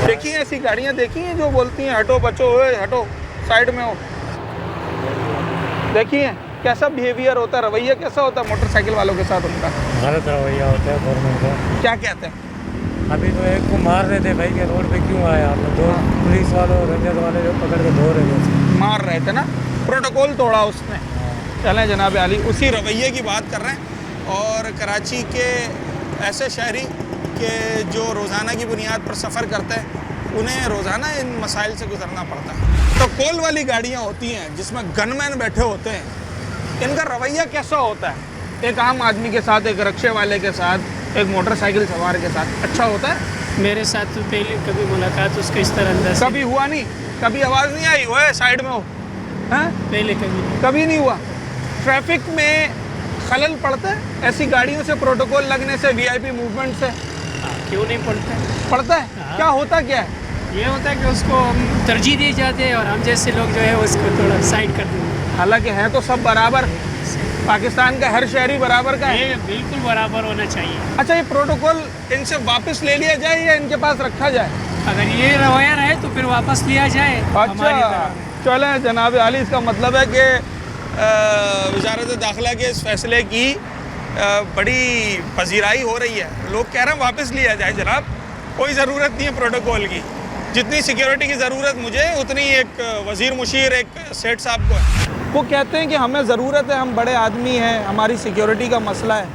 देखी हैं ऐसी गाड़ियाँ देखी हैं जो बोलती हैं हटो बचो, ओए हटो साइड में हो? देखी हैं कैसा बिहेवियर होता है, रवैया कैसा होता है मोटरसाइकिल वालों के साथ उनका?
गलत रवैया होता है गवर्नमेंट का।
क्या कहते हैं?
अभी तो एक को मार रहे थे भाई के रोड पे क्यों आया आपने, दो पुलिस वालों रंजन वाले जो पकड़ के धो रहे थे,
मार रहे थे ना, प्रोटोकॉल तोड़ा उसने। चलें जनाब आली, उसी रवैये की बात कर रहे हैं। और कराची के ऐसे शहरी के जो रोज़ाना की बुनियाद पर सफ़र करते हैं, उन्हें रोज़ाना इन मसाइल से गुजरना पड़ता है। प्रोटोकॉल वाली गाड़ियाँ होती हैं जिसमें गनमैन बैठे होते हैं, इनका रवैया कैसा होता है? एक आम आदमी के साथ, एक रिक्शे वाले के साथ, एक मोटरसाइकिल सवार के साथ अच्छा होता है?
मेरे साथ तो पहले कभी मुलाकात उसका इस तरह अंदाज
कभी हुआ नहीं? कभी आवाज़ नहीं आई हुआ साइड में हो? हैं?
पहले
कभी नहीं हुआ। ट्रैफिक में खलल पड़ता है ऐसी गाड़ियों से, प्रोटोकॉल लगने से, वीआईपी मूवमेंट से?
क्यों नहीं पड़ता है?
पड़ता है। क्या होता क्या है?
ये होता है कि उसको हम तरजीह दिए जाते हैं और हम जैसे लोग जो है उसको थोड़ा साइड कर देते हैं।
हालांकि है तो सब बराबर, पाकिस्तान का हर शहरी बराबर का है।
ये बिल्कुल बराबर होना चाहिए।
अच्छा, ये प्रोटोकॉल इनसे वापस ले लिया जाए या इनके पास रखा जाए?
अगर ये रवैया रहे तो फिर वापस लिया जाए।
अच्छा, चले जनाब आली, इसका मतलब है कि वजारत दाखिला के इस फैसले की बड़ी पजीराई हो रही है। लोग कह रहे हैं वापस लिया जाए जनाब, कोई ज़रूरत नहीं है प्रोटोकॉल की। जितनी सिक्योरिटी की ज़रूरत मुझे, उतनी एक वज़ीर मुशीर, एक सेठ साहब को है। वो कहते हैं कि हमें ज़रूरत है, हम बड़े आदमी हैं, हमारी सिक्योरिटी का मसला है,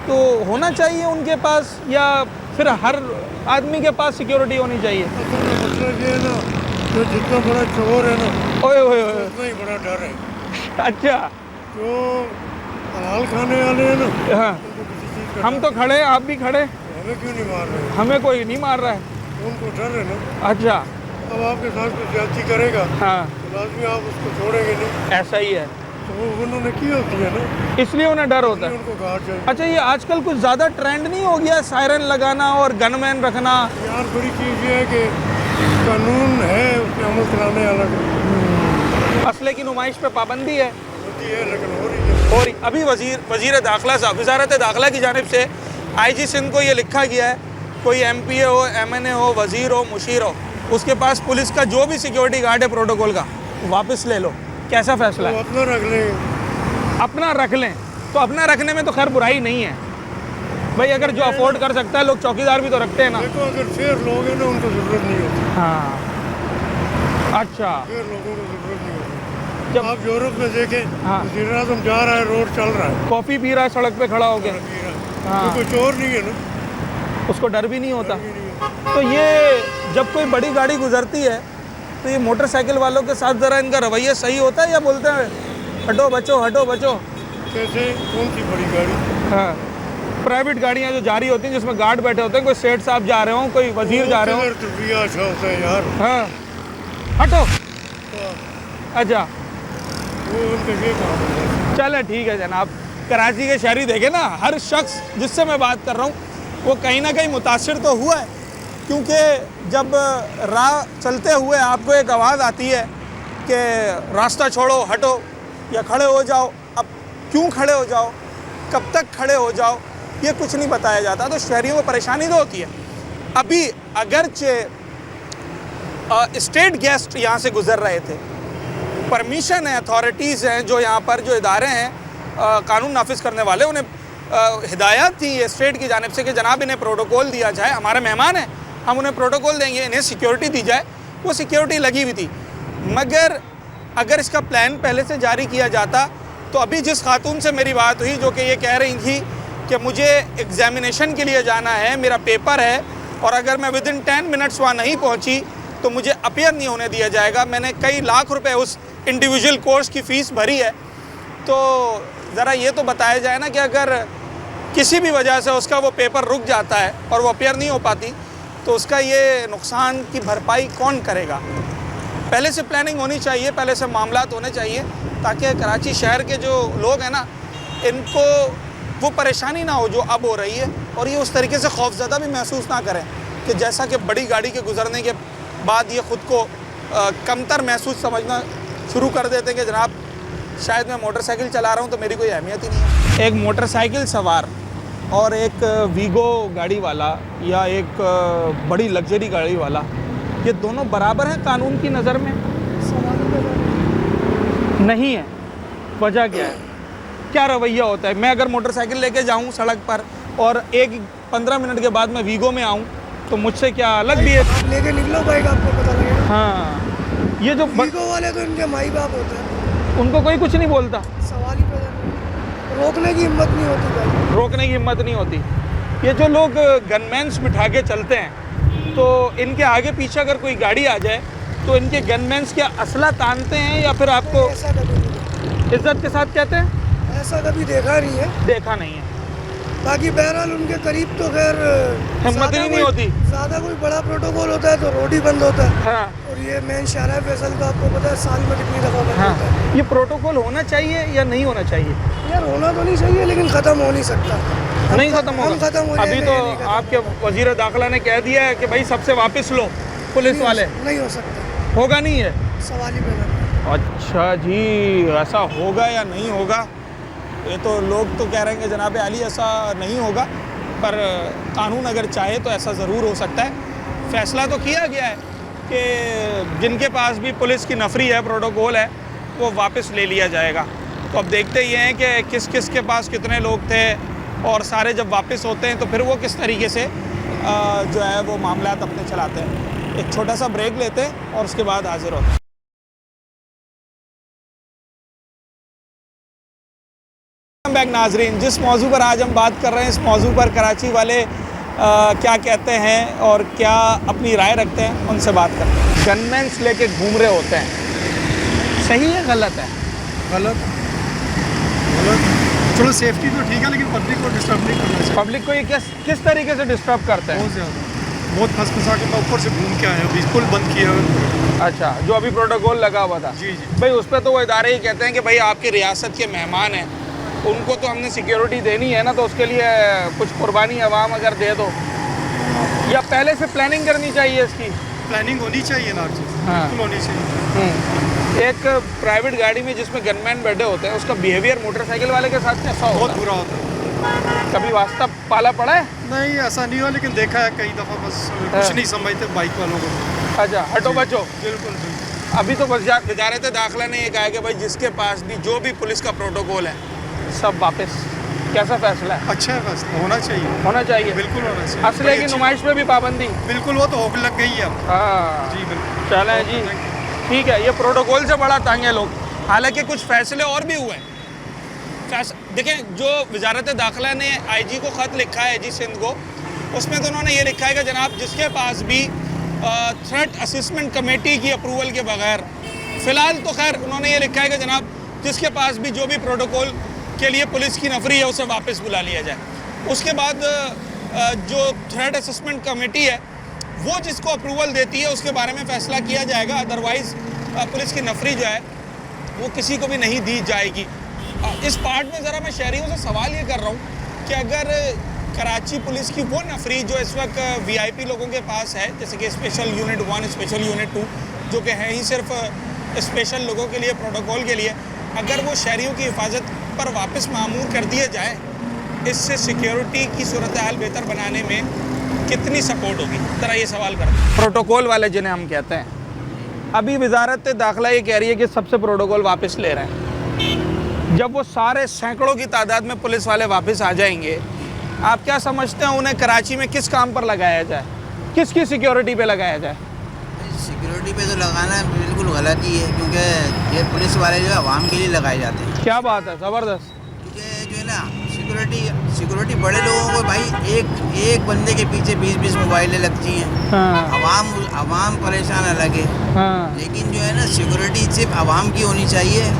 तो होना चाहिए उनके पास, या फिर हर आदमी के पास सिक्योरिटी होनी चाहिए?
मतलब ये ना, जो जितना बड़ा चोर है ना,
ओए ओए ओए,
उतना ही बड़ा डर है।
अच्छा,
जो हलाल खाने वाले हैं ना,
हाँ, हम तो खड़े हैं, आप भी खड़े,
हमें क्यों नहीं मार रहे?
हमें कोई नहीं मार रहा है।
उनको डर है ना।
अच्छा,
अब आपके साथ कोई ज्यादती करेगा,
हाँ,
तो लाजमी आप उसको छोड़ेंगे नहीं।
ऐसा ही है,
तो वो उन्होंने की होती है ना,
इसलिए उन्हें डर होता है।
उनको घाट चाहिए।
अच्छा, ये आजकल कुछ ज़्यादा ट्रेंड नहीं हो गया सायरन लगाना और गनमैन रखना?
यार बड़ी चीज़ ये है कि कानून है, उसके अमल कराने अलग।
असले की नुमाइश पे पाबंदी है,
होती है लेकिन हो रही है।
और अभी वज़ीर दाखिला साहब, वजारत दाखिला की जानिब से IG सिंध को ये लिखा गया है, कोई MPA हो, MNA हो, वज़ीर हो, मुशीर हो, उसके पास पुलिस का जो भी सिक्योरिटी गार्ड है प्रोटोकॉल का, वापस ले लो। कैसा फैसला है?
अपना रख लें।
अपना रख लें, तो अपना रखने में तो खैर बुराई नहीं है भाई, अगर जो अफोर्ड कर सकता है, लोग चौकीदार भी तो रखते हैं ना।
देखो, अगर फेयर लोग हैं ना, उनको ज़रूरत नहीं होती।
हाँ, अच्छा,
फेयर लोगों को ज़रूरत नहीं होती। जब आप यूरोप में देखें,
हाँ,
वज़ीर आज़म जा रहा है, रोड चल रहा है,
कॉफ़ी पी रहा है सड़क पे खड़ा होके,
हाँ, तो कोई चोर नहीं है ना,
उसको डर भी नहीं होता। तो ये जब कोई बड़ी गाड़ी गुजरती है, तो ये मोटरसाइकिल वालों के साथ ज़रा इनका रवैया सही होता है, या बोलते हैं हटो बचो, हटो बचो?
कैसे? कौन सी बड़ी गाड़ी?
हाँ, प्राइवेट गाड़ियाँ जो जा रही होती हैं, जिसमें गार्ड बैठे होते हैं, कोई सेठ साहब जा रहे हों, कोई वज़ीर जा रहे हों।
अच्छा होता है यार।
हाँ, हटो। अच्छा,
वो उनका ये काम है।
चले ठीक है जनाब। कराची के शहरी देखे ना, हर शख्स जिससे मैं बात कर रहा हूँ वो कहीं ना कहीं मुतासिर तो हुआ है, क्योंकि जब राह चलते हुए आपको एक आवाज़ आती है कि रास्ता छोड़ो, हटो या खड़े हो जाओ। अब क्यों खड़े हो जाओ, कब तक खड़े हो जाओ, ये कुछ नहीं बताया जाता, तो शहरियों को परेशानी तो होती है। अभी अगरचे स्टेट गेस्ट यहाँ से गुज़र रहे थे, परमिशन है, अथॉरिटीज़ हैं जो यहाँ पर जो इदारे हैं कानून नाफिज करने वाले, उन्हें हिदायत थी स्टेट की जानिब से कि जनाब इन्हें प्रोटोकॉल दिया जाए, हमारे मेहमान हैं, हम उन्हें प्रोटोकॉल देंगे, इन्हें सिक्योरिटी दी जाए। वो सिक्योरिटी लगी हुई थी, मगर अगर इसका प्लान पहले से जारी किया जाता तो अभी जिस खातून से मेरी बात हुई जो कि ये कह रही थी कि मुझे एग्जामिनेशन के लिए जाना है, मेरा पेपर है, और अगर मैं विदिन 10 मिनट्स वहाँ नहीं पहुँची तो मुझे अपीयर नहीं होने दिया जाएगा। मैंने कई लाख रुपए उस इंडिविजुअल कोर्स की फ़ीस भरी है, तो ज़रा ये तो बताया जाए ना कि अगर किसी भी वजह से उसका वो पेपर रुक जाता है और वो अपीयर नहीं हो पाती, तो उसका ये नुकसान की भरपाई कौन करेगा? पहले से प्लानिंग होनी चाहिए, पहले से मामलात होने चाहिए, ताकि कराची शहर के जो लोग हैं ना, इनको वो परेशानी ना हो जो अब हो रही है, और ये उस तरीके से खौफज़दा भी महसूस ना करें कि जैसा कि बड़ी गाड़ी के गुजरने के बाद ये ख़ुद को कमतर महसूस समझना शुरू कर देते हैं कि जनाब शायद मैं मोटरसाइकिल चला रहा हूँ तो मेरी कोई अहमियत ही नहीं है। एक मोटरसाइकिल सवार और एक वीगो गाड़ी वाला या एक बड़ी लग्जरी गाड़ी वाला, ये दोनों बराबर हैं कानून की नज़र में? नहीं है। वजह क्या है? क्या रवैया होता है? मैं अगर मोटरसाइकिल लेके जाऊं सड़क पर और 15 मिनट के बाद मैं वीगो में आऊं, तो मुझसे क्या अलग भी है।
आप लेके निकलो बाइक, आपको पता लगेगा।
हाँ, ये जो
वीगो वाले तो इनके माई बाप होते हैं,
उनको कोई कुछ नहीं बोलता,
सवाल ही पैदा नहीं, रोकने की हिम्मत नहीं होती भाई,
रोकने की हिम्मत नहीं होती। ये जो लोग गनमैन्स बिठा के चलते हैं, तो इनके आगे पीछे अगर कोई गाड़ी आ जाए तो इनके गनमैन्स क्या असला तानते हैं या फिर आपको
ऐसा कभी नहीं,
इज्जत के साथ कहते हैं?
ऐसा कभी देखा नहीं है।
देखा नहीं है।
बाकी बहरहाल उनके करीब तो खैर
हिम्मत ही नहीं होती।
ज़्यादा कोई बड़ा प्रोटोकॉल होता है तो रोड ही बंद होता है।
हाँ।
और ये मेन शहर है फैसल का, आपको पता है साल में कितनी दफ़ा बंद
हाँ।
होता है।
ये प्रोटोकॉल होना चाहिए या नहीं होना चाहिए?
यार होना तो नहीं चाहिए, लेकिन ख़त्म हो नहीं सकता।
नहीं खत्म होगा।
खत्म हो
अभी तो आपके वजीर दाखिला ने कह दिया है कि भाई सबसे वापस लो पुलिस वाले।
नहीं हो सकता,
होगा नहीं है,
सवाल ही पैदा।
अच्छा जी, ऐसा होगा या नहीं होगा, ये तो लोग तो कह रहे हैं कि जनाब आली ऐसा नहीं होगा, पर कानून अगर चाहे तो ऐसा ज़रूर हो सकता है। फ़ैसला तो किया गया है कि जिनके पास भी पुलिस की नफरी है, प्रोटोकॉल है, वो वापस ले लिया जाएगा। तो अब देखते ही हैं कि किस किस के पास कितने लोग थे, और सारे जब वापस होते हैं तो फिर वो किस तरीके से जो है वो मामलात अपने चलाते हैं। एक छोटा सा ब्रेक लेते हैं और उसके बाद हाजिर होते हैं। बैक नाजरीन, जिस मौजू पर आज हम बात कर रहे हैं, इस मौजू पर कराची वाले क्या कहते हैं और क्या अपनी राय रखते हैं, उनसे बात करते हैं। गनमैन्स लेके घूम रहे होते हैं, सही है गलत है?
गलत, चलो सेफ्टी तो ठीक है, लेकिन पब्लिक को डिस्टर्ब नहीं करना चाहिए।
पब्लिक को ये किस तरीके से डिस्टर्ब करते हैं?
बहुत ज़्यादा, बहुत फंस फंसा के मैं ऊपर से घूम के आया, अभी पुल बंद किया।
अच्छा, जो अभी प्रोटोकॉल लगा हुआ था।
जी जी
भाई, उस पर तो वो इदारे ही कहते हैं कि भाई आपकी रियासत के मेहमान हैं, उनको तो हमने सिक्योरिटी देनी है ना, तो उसके लिए कुछ कुर्बानी अवाम अगर दे दो, या पहले से प्लानिंग करनी चाहिए इसकी?
प्लानिंग होनी चाहिए ना,
हाँ।
बिल्कुल होनी चाहिए।
एक प्राइवेट गाड़ी में जिसमें गनमैन बैठे होते हैं, उसका बिहेवियर मोटरसाइकिल वाले के साथ कैसा होता है?
बहुत बुरा होता है।
कभी वास्ता पाला पड़ा है?
नहीं, ऐसा नहीं हुआ, लेकिन देखा है कई दफ़ा, बस कुछ नहीं समझते बाइक वालों को।
अच्छा, हटो बचो।
बिल्कुल जी।
अभी तो वजारत दाखिला ने ये कहा कि भाई जिसके पास भी जो भी पुलिस का प्रोटोकॉल है सब वापस। कैसा फैसला है?
अच्छा है, फैसला होना चाहिए।
होना चाहिए,
बिल्कुल होना चाहिए।
असले की नुमाइश पे भी पाबंदी?
बिल्कुल, वो तो होने लग गई है।
हाँ
जी बिल्कुल।
चलें जी, ठीक है। ये प्रोटोकॉल से बड़ा तंग है लोग। हालांकि कुछ फैसले और भी हुए हैं। देखें, जो वजारत दाखिला ने IG को ख़त लिखा है, IG सिंध को, उसमें तो उन्होंने ये लिखा है कि जनाब जिसके पास भी थ्रेट असेसमेंट कमेटी की अप्रूवल के बगैर, फ़िलहाल तो खैर उन्होंने ये लिखा है कि जनाब जिसके पास भी जो भी प्रोटोकॉल के लिए पुलिस की नफरी है उसे वापस बुला लिया जाए। उसके बाद जो थ्रेट असेसमेंट कमेटी है वो जिसको अप्रूवल देती है उसके बारे में फ़ैसला किया जाएगा, अदरवाइज़ पुलिस की नफरी जो है वो किसी को भी नहीं दी जाएगी। इस पार्ट में ज़रा मैं शहरियों से सवाल ये कर रहा हूँ कि अगर कराची पुलिस की वो नफरी जो इस वक्त VIP लोगों के पास है, जैसे कि स्पेशल यूनिट 1, स्पेशल यूनिट 2, जो कि हैं ही सिर्फ स्पेशल लोगों के लिए, प्रोटोकॉल के लिए, अगर वो शहरियों की हिफाजत पर वापस मामूर कर दिए जाए, इससे सिक्योरिटी की सूरत हाल बेहतर बनाने में कितनी सपोर्ट होगी? ज़रा ये सवाल करते हैं। प्रोटोकॉल वाले जिन्हें हम कहते हैं, अभी वजारत दाखिला ये कह रही है कि सबसे प्रोटोकॉल वापस ले रहे हैं। जब वो सारे सैकड़ों की तादाद में पुलिस वाले वापस आ जाएंगे, आप क्या समझते हैं उन्हें कराची में किस काम पर लगाया जाए, किसकी सिक्योरिटी पे लगाया जाए?
सिक्योरिटी पे तो लगाना बिल्कुल गलत ही है, क्योंकि ये पुलिस वाले जो है आवाम के लिए लगाए जाते हैं।
क्या बात है, ज़बरदस्त।
क्योंकि जो है ना सिक्योरिटी बड़े लोगों को भाई एक बंदे के पीछे 20-20 मोबाइलें लगती हैं।
हाँ।
आवाम परेशान अलग है।
हाँ।
लेकिन जो है ना सिक्योरिटी सिर्फ आवाम की होनी चाहिए।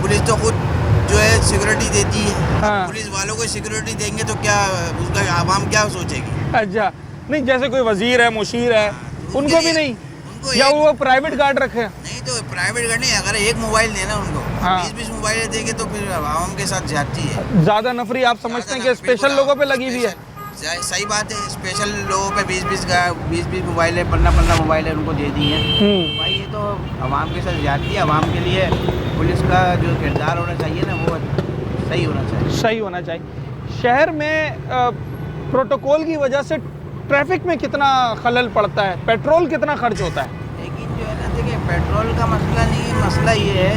पुलिस तो खुद जो है सिक्योरिटी देती है।
हाँ।
पुलिस वालों को सिक्योरिटी देंगे तो क्या उसका आवाम क्या सोचेगी?
अच्छा, नहीं जैसे कोई वजीर है, मुशीर है, उनको भी नहीं, या वो प्राइवेट गार्ड रखे?
नहीं, तो प्राइवेट गार्ड नहीं, अगर एक मोबाइल देना उनको, 20-20 मोबाइल देंगे तो फिर आवाम के साथ जाती है।
ज़्यादा नफरी आप समझते हैं कि स्पेशल लोगों पे लगी हुई है?
सही बात है, स्पेशल लोगों पे 20-20 मोबाइल है, 15 मोबाइल है, उनको दे दी है। भाई ये तो आवाम के साथ जाती है। आवाम के लिए पुलिस का जो किरदार होना चाहिए ना वो सही होना चाहिए।
सही होना चाहिए। शहर में प्रोटोकॉल की वजह से ट्रैफिक में कितना खलल पड़ता है, पेट्रोल कितना खर्च होता है?
लेकिन जो है ना, देखिए पेट्रोल का मसला नहीं है, मसला ये है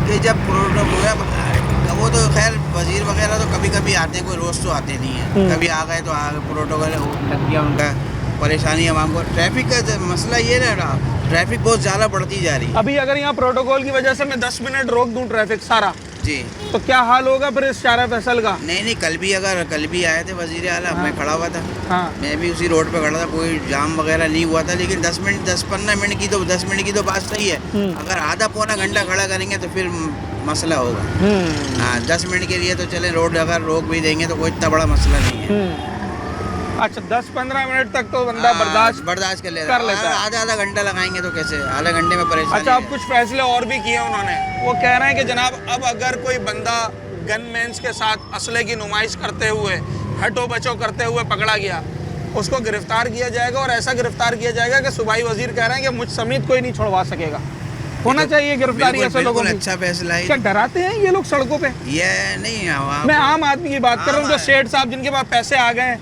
कि जब वो तो खैर वजीर वगैरह तो कभी कभी आते हैं, कोई रोज़ तो आते नहीं है। कभी आ गए तो प्रोटोकॉल लग गया उनका, परेशानी आवाम को। ट्रैफिक का मसला ये ना, ट्रैफिक बहुत ज़्यादा बढ़ती जा रही है।
अभी अगर यहाँ प्रोटोकॉल की वजह से मैं 10 मिनट रोक दूं ट्रैफिक सारा,
जी,
तो क्या हाल होगा फिर इस शारा फैसल का?
नहीं, कल भी आए थे वजीर आला, मैं खड़ा हुआ था।
हाँ।
मैं भी उसी रोड पे खड़ा था, कोई जाम वगैरह नहीं हुआ था। लेकिन 10-15 मिनट की तो 10 मिनट की तो बात सही है। अगर आधा पौना घंटा खड़ा करेंगे तो फिर मसला होगा। हाँ, 10 मिनट के लिए तो चले, रोड अगर रोक भी देंगे तो कोई इतना बड़ा मसला नहीं है।
अच्छा, 10-15 मिनट तक तो बंदा बर्दाश्त
कर लेता है। आधा घंटा लगाएंगे तो कैसे, आधे घंटे में परेशानी।
अच्छा, अब कुछ फैसले और भी किए उन्होंने। वो कह रहे हैं कि जनाब अब अगर कोई बंदा गनमैन्स के साथ असले की नुमाइश करते हुए, हटो बचो करते हुए पकड़ा गया, उसको गिरफ्तार किया जाएगा, और ऐसा गिरफ्तार किया जाएगा कि सूबाई वजीर कह रहे हैं कि मुझ समेत कोई नहीं छोड़वा सकेगा। होना चाहिए गिरफ्तारी ऐसे लोगों की।
अच्छा फैसला है।
क्या डराते हैं ये लोग सड़कों पे?
ये नहीं,
मैं आम आदमी की बात कर रहा हूँ, जो सेठ साहब जिनके पास पैसे आ गए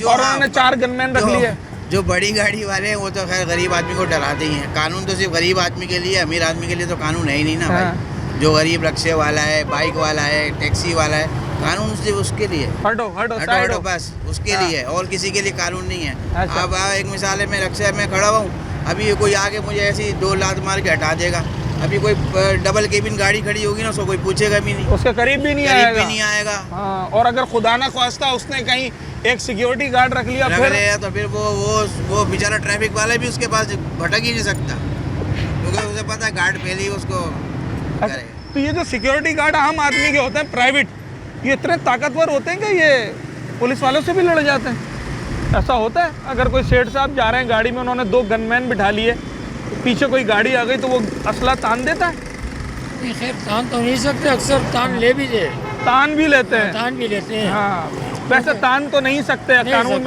और उन्होंने 4 गनमैन रख लिए।
जो बड़ी गाड़ी वाले हैं वो तो खैर गरीब आदमी को डराते ही हैं। कानून तो सिर्फ गरीब आदमी के लिए, अमीर आदमी के लिए तो कानून है ही नहीं ना भाई। जो गरीब रिक्शे वाला है, बाइक वाला है, टैक्सी वाला है, कानून सिर्फ उसके लिए।
हटो
बस उसके लिए, और किसी के लिए कानून नहीं है। अब एक मिसाल है, मैं रिक्शे में खड़ा हूँ, अभी कोई आगे मुझे ऐसी 2 लात मार के हटा देगा। अभी कोई डबल केबिन गाड़ी खड़ी होगी ना, उसको कोई पूछेगा भी नहीं,
उसके करीब भी नहीं आएगा। हाँ, और अगर खुदा ना ख्वास्ता उसने कहीं एक सिक्योरिटी गार्ड रख लिया
तो फिर वो बेचारा ट्रैफिक वाला भी उसके पास भटक ही नहीं सकता, क्योंकि उसे पता है गार्ड पहले ही उसको करे।
तो ये जो सिक्योरिटी गार्ड आम आदमी के होते हैं प्राइवेट, ये इतने ताकतवर होते हैं कि ये पुलिस वालों से भी लड़ जाते हैं? ऐसा होता है? अगर कोई सेठ साहब जा रहे हैं गाड़ी में, उन्होंने 2 गनमैन बिठा लिए, पीछे कोई गाड़ी आ गई तो वो असला तान देता है?
खैर तान तो नहीं सकते, अक्सर तान ले भी दे,
तान भी लेते हैं।
हाँ,
वैसे तान तो नहीं सकते, कानून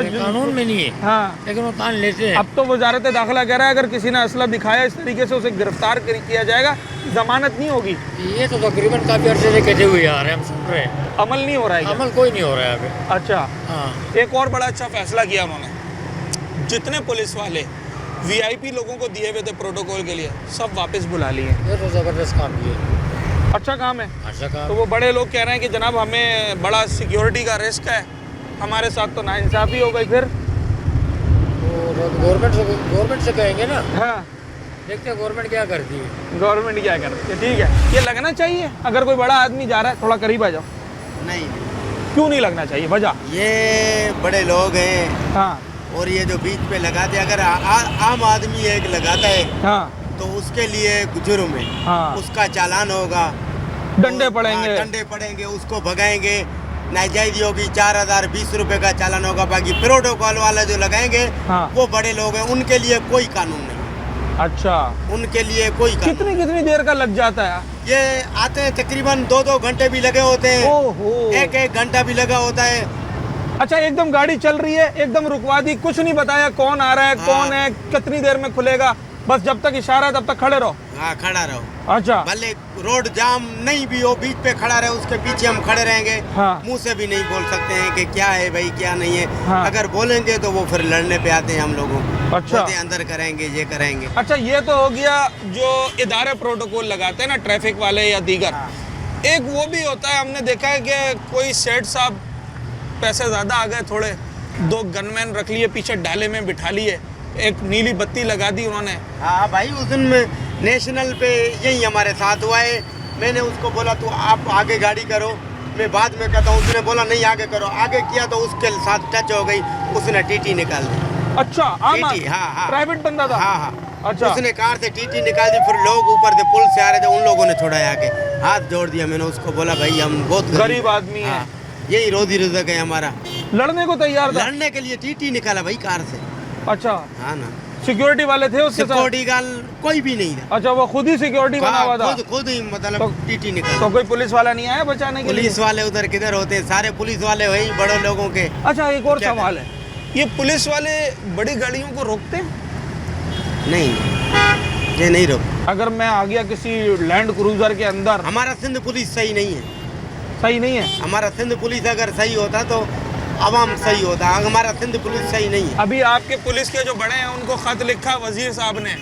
में नहीं है।
हाँ,
लेकिन वो तान लेते हैं।
अब तो वजारत दाखिला कह रहा है अगर किसी ने असला दिखाया इस तरीके से उसे गिरफ्तार किया जाएगा, जमानत नहीं होगी।
ये तो तकरीबन काफी अर्से से कहते हुए आ रहे हैं, हम सुन रहे हैं।
अमल नहीं हो रहा है?
अमल कोई नहीं हो रहा है अभी।
अच्छा,
हाँ।
एक और बड़ा अच्छा फैसला किया उन्होंने, जितने पुलिस वाले VIP लोगों को दिए हुए थे प्रोटोकॉल के लिए, सब वापस बुला लिए।
ये तो जबरदस्त काम किया,
अच्छा काम है।
अच्छा काम।
तो वो बड़े लोग कह रहे हैं कि जनाब हमें बड़ा सिक्योरिटी का रिस्क है, हमारे साथ तो नाइंसाफ़ी हो गई। फिर
गवर्नमेंट से कहेंगे ना।
हाँ,
देखते हैं गवर्नमेंट क्या करती है।
गवर्नमेंट क्या करती है? ठीक है, ये लगना चाहिए। अगर कोई बड़ा आदमी जा रहा है, थोड़ा करीब आ जाओ।
नहीं,
क्यों नहीं लगना चाहिए? वजह
ये बड़े लोग हैं।
हाँ,
और ये जो बीच पे लगाते, अगर आम आदमी एक लगाता है,
हाँ,
तो उसके लिए जुर्म है।
हाँ,
उसका चालान होगा,
डंडे
पड़ेंगे, उसको भगाएंगे, नाजायज होगी 4000 20 रुपए का चालान होगा। बाकी प्रोटोकॉल वाले जो लगाएंगे,
हाँ,
वो बड़े लोग हैं, उनके लिए कोई कानून नहीं।
अच्छा,
उनके लिए कोई कानून।
कितनी देर का लग जाता है?
ये आते हैं तकरीबन 2-2 घंटे भी लगे होते हैं।
ओहो।
1-1 घंटा भी लगा होता है।
अच्छा, एकदम गाड़ी चल रही है, एकदम रुकवा दी, कुछ नहीं बताया कौन आ रहा है, कौन है, कितनी देर में खुलेगा, बस जब तक इशारा तब तक खड़े रहो।
हाँ, खड़ा रहो।
अच्छा,
भले रोड जाम नहीं भी हो, बीच पे खड़ा रहे, उसके पीछे हम खड़े रहेंगे।
हाँ,
मुंह से भी नहीं बोल सकते हैं कि क्या है भाई, क्या नहीं है।
हाँ,
अगर बोलेंगे तो वो फिर लड़ने पे आते हैं हम लोगों।
अच्छा,
अंदर करेंगे, ये करेंगे।
अच्छा, ये तो हो गया जो इदारे प्रोटोकॉल लगाते हैं ना, ट्रैफिक वाले या दीगर। एक वो भी होता है, हमने देखा है कि कोई सेठ साहब पैसे ज़्यादा आ गए, थोड़े 2 गनमैन रख लिए, पीछे डाले में बिठा लिए, एक नीली बत्ती लगा दी उन्होंने।
हाँ भाई, उस दिन में नेशनल पे यही हमारे साथ हुआ है। मैंने उसको बोला तू आप आगे गाड़ी करो, मैं बाद में कहता हूँ। उसने बोला नहीं आगे करो, आगे किया तो उसके साथ टच हो गई, उसने टीटी निकाल दी।
अच्छा,
हाँ,
प्राइवेट बंदा था।
हाँ,
अच्छा,
उसने कार से टीटी निकाल दी। फिर लोग ऊपर से पुल से आ रहे थे, उन लोगों ने छोड़ा आके, हाथ जोड़ दिया। मैंने उसको बोला भाई हम बहुत
गरीब आदमी है,
यही रोजी रोजक है हमारा।
लड़ने को तैयार था,
लड़ने के लिए टीटी निकाला भाई कार से।
अच्छा,
हाँ ना,
सिक्योरिटी वाले थे उसके साथ?
सिक्योरिटी गार्ड कोई भी नहीं था।
अच्छा, वो खुद ही सिक्योरिटी बना हुआ था?
खुद ही मतलब टीटी निकाला।
तो कोई पुलिस वाला नहीं आया बचाने के लिए?
पुलिस वाले उधर किधर होते हैं, सारे पुलिस वाले वही बड़े लोगों के।
अच्छा, एक और सवाल है, ये पुलिस वाले बड़ी गाड़ियों को रोकते हैं?
नहीं, ये नहीं रोक।
अगर मैं आ गया किसी लैंड क्रूजर के अंदर,
हमारा सिंध पुलिस सही नहीं है।
सही नहीं है?
हमारा सिंध पुलिस अगर सही होता तो आवाम सही होता। हमारा सिंध पुलिस सही नहीं है।
अभी आपके पुलिस के जो बड़े हैं उनको खत लिखा वजीर साहब ने,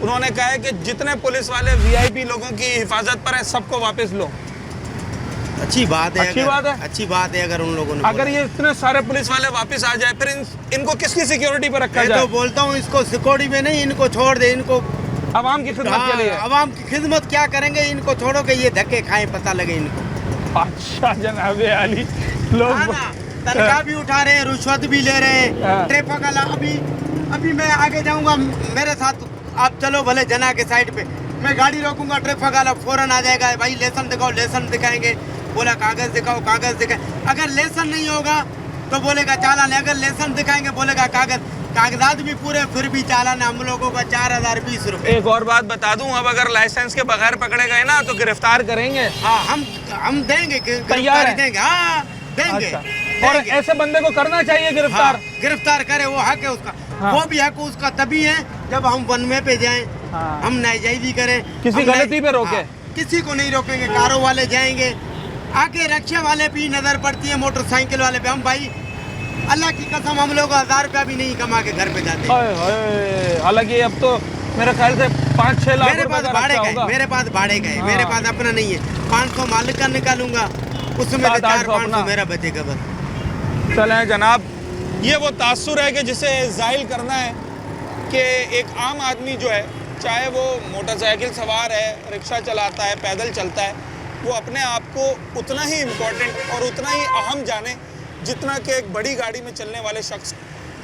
उन्होंने कहा है कि जितने पुलिस वाले VIP लोगों की हिफाजत पर हैं सबको वापस लो।
अच्छी बात है।
अच्छी बात है,
अच्छी बात है अगर उन लोगों ने
अगर ये इतने सारे पुलिस वाले वापस आ जाए, फिर इनको किसकी सिक्योरिटी पर रखा
मैं
जाए?
तो बोलता हूँ इसको सिक्योरिटी में नहीं, इनको छोड़ दे, इनको
आवाम की खिदमत के लिए।
आवाम की खिदमत क्या करेंगे, इनको छोड़ो कि ये धक्के खाएं, पता लगे इनको।
अच्छा जनाब आली, लोग
तनख्वाह भी उठा रहे हैं, रुश्वत भी ले रहे हैं, ट्रैफिक वाला। अभी मैं आगे जाऊंगा, मेरे साथ आप चलो भले जना के साइड पे, मैं गाड़ी रोकूंगा, ट्रैफिक वाला फौरन आ जाएगा, भाई लाइसेंस दिखाओ, लाइसेंस दिखाएंगे, बोला कागज दिखाओ, कागज दिखाए। अगर लाइसेंस नहीं होगा तो बोलेगा चालान, अगर लाइसेंस दिखाएंगे बोलेगा कागजात भी पूरे, फिर भी चालान हम लोगों का 4020 रुपये।
एक और बात बता दूं, अब अगर लाइसेंस के बगैर पकड़े गए ना तो गिरफ्तार करेंगे।
हाँ, हम देंगे,
तैयार है?
देंगे, हाँ देंगे।
अच्छा। और ऐसे बंदे को करना चाहिए गिरफ्तार।
हाँ, गिरफ्तार करे, वो हक है उसका। हाँ। वो भी हक उसका तभी है जब हम वन वे पे जाएं। हाँ। हम नाजायजी करें,
किसी गलती पे रोके।
हाँ, किसी को नहीं रोकेंगे, कारों वाले जाएंगे, आगे रिक्शा वाले भी नजर पड़ती है, मोटरसाइकिल वाले पे। हम भाई अल्लाह की कसम हम लोग 1000 रुपया भी नहीं कमा के घर पे जाते।
हालांकि अब तो मेरे ख्याल से 5-6 लाख
मेरे पास भाड़े गए, मेरे पास भाड़े गए, मेरे पास अपना नहीं है। 500 मालिक का निकालूंगा, उसमें 400-500 मेरा बचेगा बस।
चलें जनाब, ये वो तासुर है कि जिसे जाहिल करना है कि एक आम आदमी जो है, चाहे वो मोटरसाइकिल सवार है, रिक्शा चलाता है, पैदल चलता है, वो अपने आप को उतना ही इम्पोर्टेंट और उतना ही अहम जाने जितना कि एक बड़ी गाड़ी में चलने वाले शख्स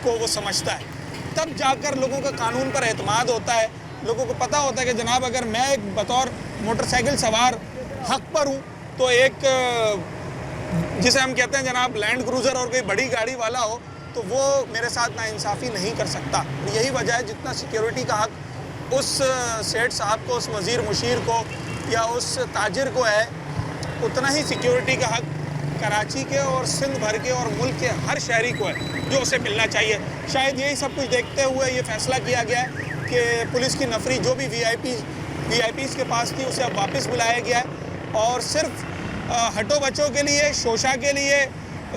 को वो समझता है। तब जाकर लोगों का कानून पर एतमाद होता है, लोगों को पता होता है कि जनाब अगर मैं एक बतौर मोटरसाइकिल सवार हक पर हूँ तो एक जिसे हम कहते हैं जनाब लैंड क्रूज़र और कोई बड़ी गाड़ी वाला हो तो वो मेरे साथ नाइंसाफ़ी नहीं कर सकता। यही वजह है जितना सिक्योरिटी का हक उस सेठ साहब को, उस वज़ीर मुशीर को या उस ताजिर को है, उतना ही सिक्योरिटी का हक कराची के और सिंध भर के और मुल्क के हर शहरी को है जो उसे मिलना चाहिए। शायद यही सब कुछ देखते हुए ये फैसला किया गया है कि पुलिस की नफरी जो भी वीआईपीज़ के पास थी उसे अब वापस बुलाया गया है और सिर्फ हटो बच्चों के लिए, शोशा के लिए,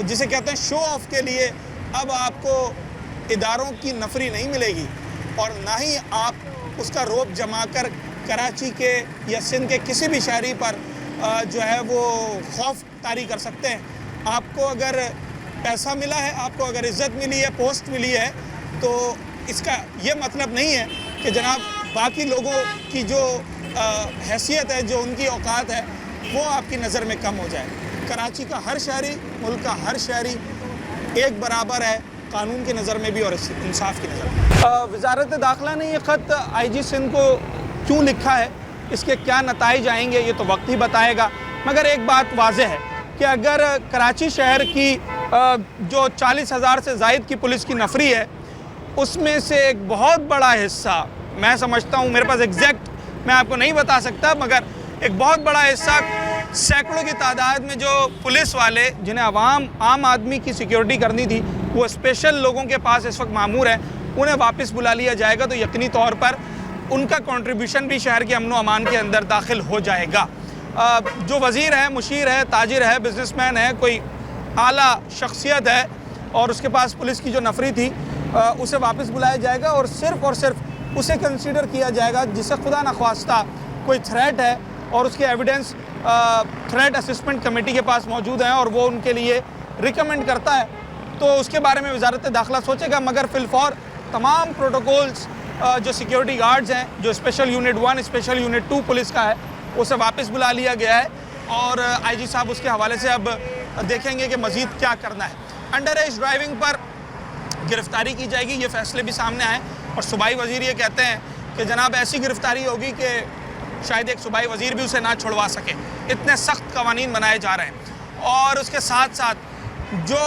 जिसे कहते हैं शो ऑफ के लिए अब आपको इदारों की नफरी नहीं मिलेगी और ना ही आप उसका रोब जमा कर कराची के या सिंध के किसी भी शहरी पर जो है वो खौफ तारी कर सकते हैं। आपको अगर पैसा मिला है, आपको अगर इज़्ज़त मिली है, पोस्ट मिली है, तो इसका ये मतलब नहीं है कि जनाब बाकी लोगों की जो हैसियत है, जो उनकी औकात है, वो आपकी नज़र में कम हो जाए। कराची का हर शहरी, मुल्क का हर शहरी एक बराबर है कानून की नज़र में भी और इंसाफ की नज़र में। वज़ारत दाखिला ने ये ख़त IG सिंध को क्यों लिखा है, इसके क्या नताइज आएंगे, ये तो वक्त ही बताएगा। मगर एक बात वाज़ेह है कि अगर कराची शहर की जो 40,000 से ज़ायद की पुलिस की नफरी है, उसमें से एक बहुत बड़ा हिस्सा, मैं समझता हूँ, मेरे पास एग्जैक्ट मैं आपको नहीं बता सकता, मगर एक बहुत बड़ा हिस्सा, सैकड़ों की तादाद में जो पुलिस वाले जिन्हें आम आदमी की सिक्योरिटी करनी थी, वो स्पेशल लोगों के पास इस वक्त मामूर है, उन्हें वापस बुला लिया जाएगा तो यकीनी तौर पर उनका कंट्रीब्यूशन भी शहर के अमन व अमान के अंदर दाखिल हो जाएगा। जो वज़ीर है, मुशीर है, ताजिर है, बिजनेसमैन है, कोई आला शख्सियत है और उसके पास पुलिस की जो नफरी थी उसे वापस बुलाया जाएगा और सिर्फ उसे कंसीडर किया जाएगा जिसे खुदा न ख्वास्ता कोई थ्रेट है और उसके एविडेंस थ्रेट असेसमेंट कमेटी के पास मौजूद हैं और वो उनके लिए रिकमेंड करता है, तो उसके बारे में वज़ारत दाखिला सोचेगा। मगर फिलफौर तमाम प्रोटोकॉल्स जो सिक्योरिटी गार्ड्स हैं, जो special unit 1, special unit 2 police का है, उसे वापस बुला लिया गया है और IG साहब उसके हवाले से अब देखेंगे कि मज़ीद क्या करना है। अंडर एज ड्राइविंग पर गिरफ्तारी की जाएगी, ये फैसले भी सामने आए और सूबाई वज़ीर ये कहते हैं कि जनाब ऐसी गिरफ्तारी होगी कि शायद एक सूबाई वज़ीर भी उसे ना छुड़वा सके, इतने सख्त कवानीन बनाए जा रहे हैं। और उसके साथ साथ जो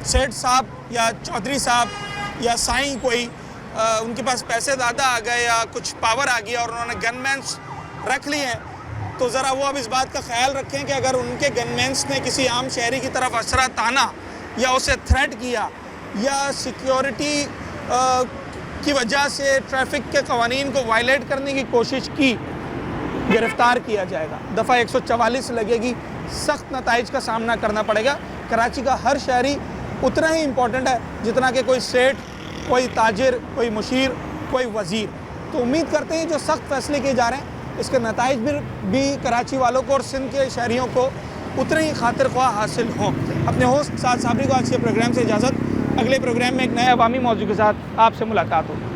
सेठ साहब या चौधरी साहब या साईं कोई उनके पास पैसे ज़्यादा आ गए या कुछ पावर आ गया और उन्होंने गनमैन्स रख लिए हैं, तो ज़रा वो अब इस बात का ख्याल रखें कि अगर उनके गनमैन्स ने किसी आम शहरी की तरफ असरा ताना या उसे थ्रेट किया या सिक्योरिटी की वजह से ट्रैफिक के कवानीन को वायलेट करने की कोशिश की, गिरफ़्तार किया जाएगा, दफ़ा 144 लगेगी, सख्त नताइज का सामना करना पड़ेगा। कराची का हर शहरी उतना ही इम्पोर्टेंट है जितना कि कोई सेठ, कोई ताजिर, कोई मुशीर, कोई वज़ीर। तो उम्मीद करते हैं जो सख्त फैसले किए जा रहे हैं इसके नताइज भी कराची वालों को और सिंध के शहरियों को उतने ही खातिर ख्वाह हासिल हों। अपने होस्ट साद साबरी को आज के प्रोग्राम से इजाज़त। अगले प्रोग्राम में एक नए अवामी मौजू के साथ आपसे मुलाकात होगी।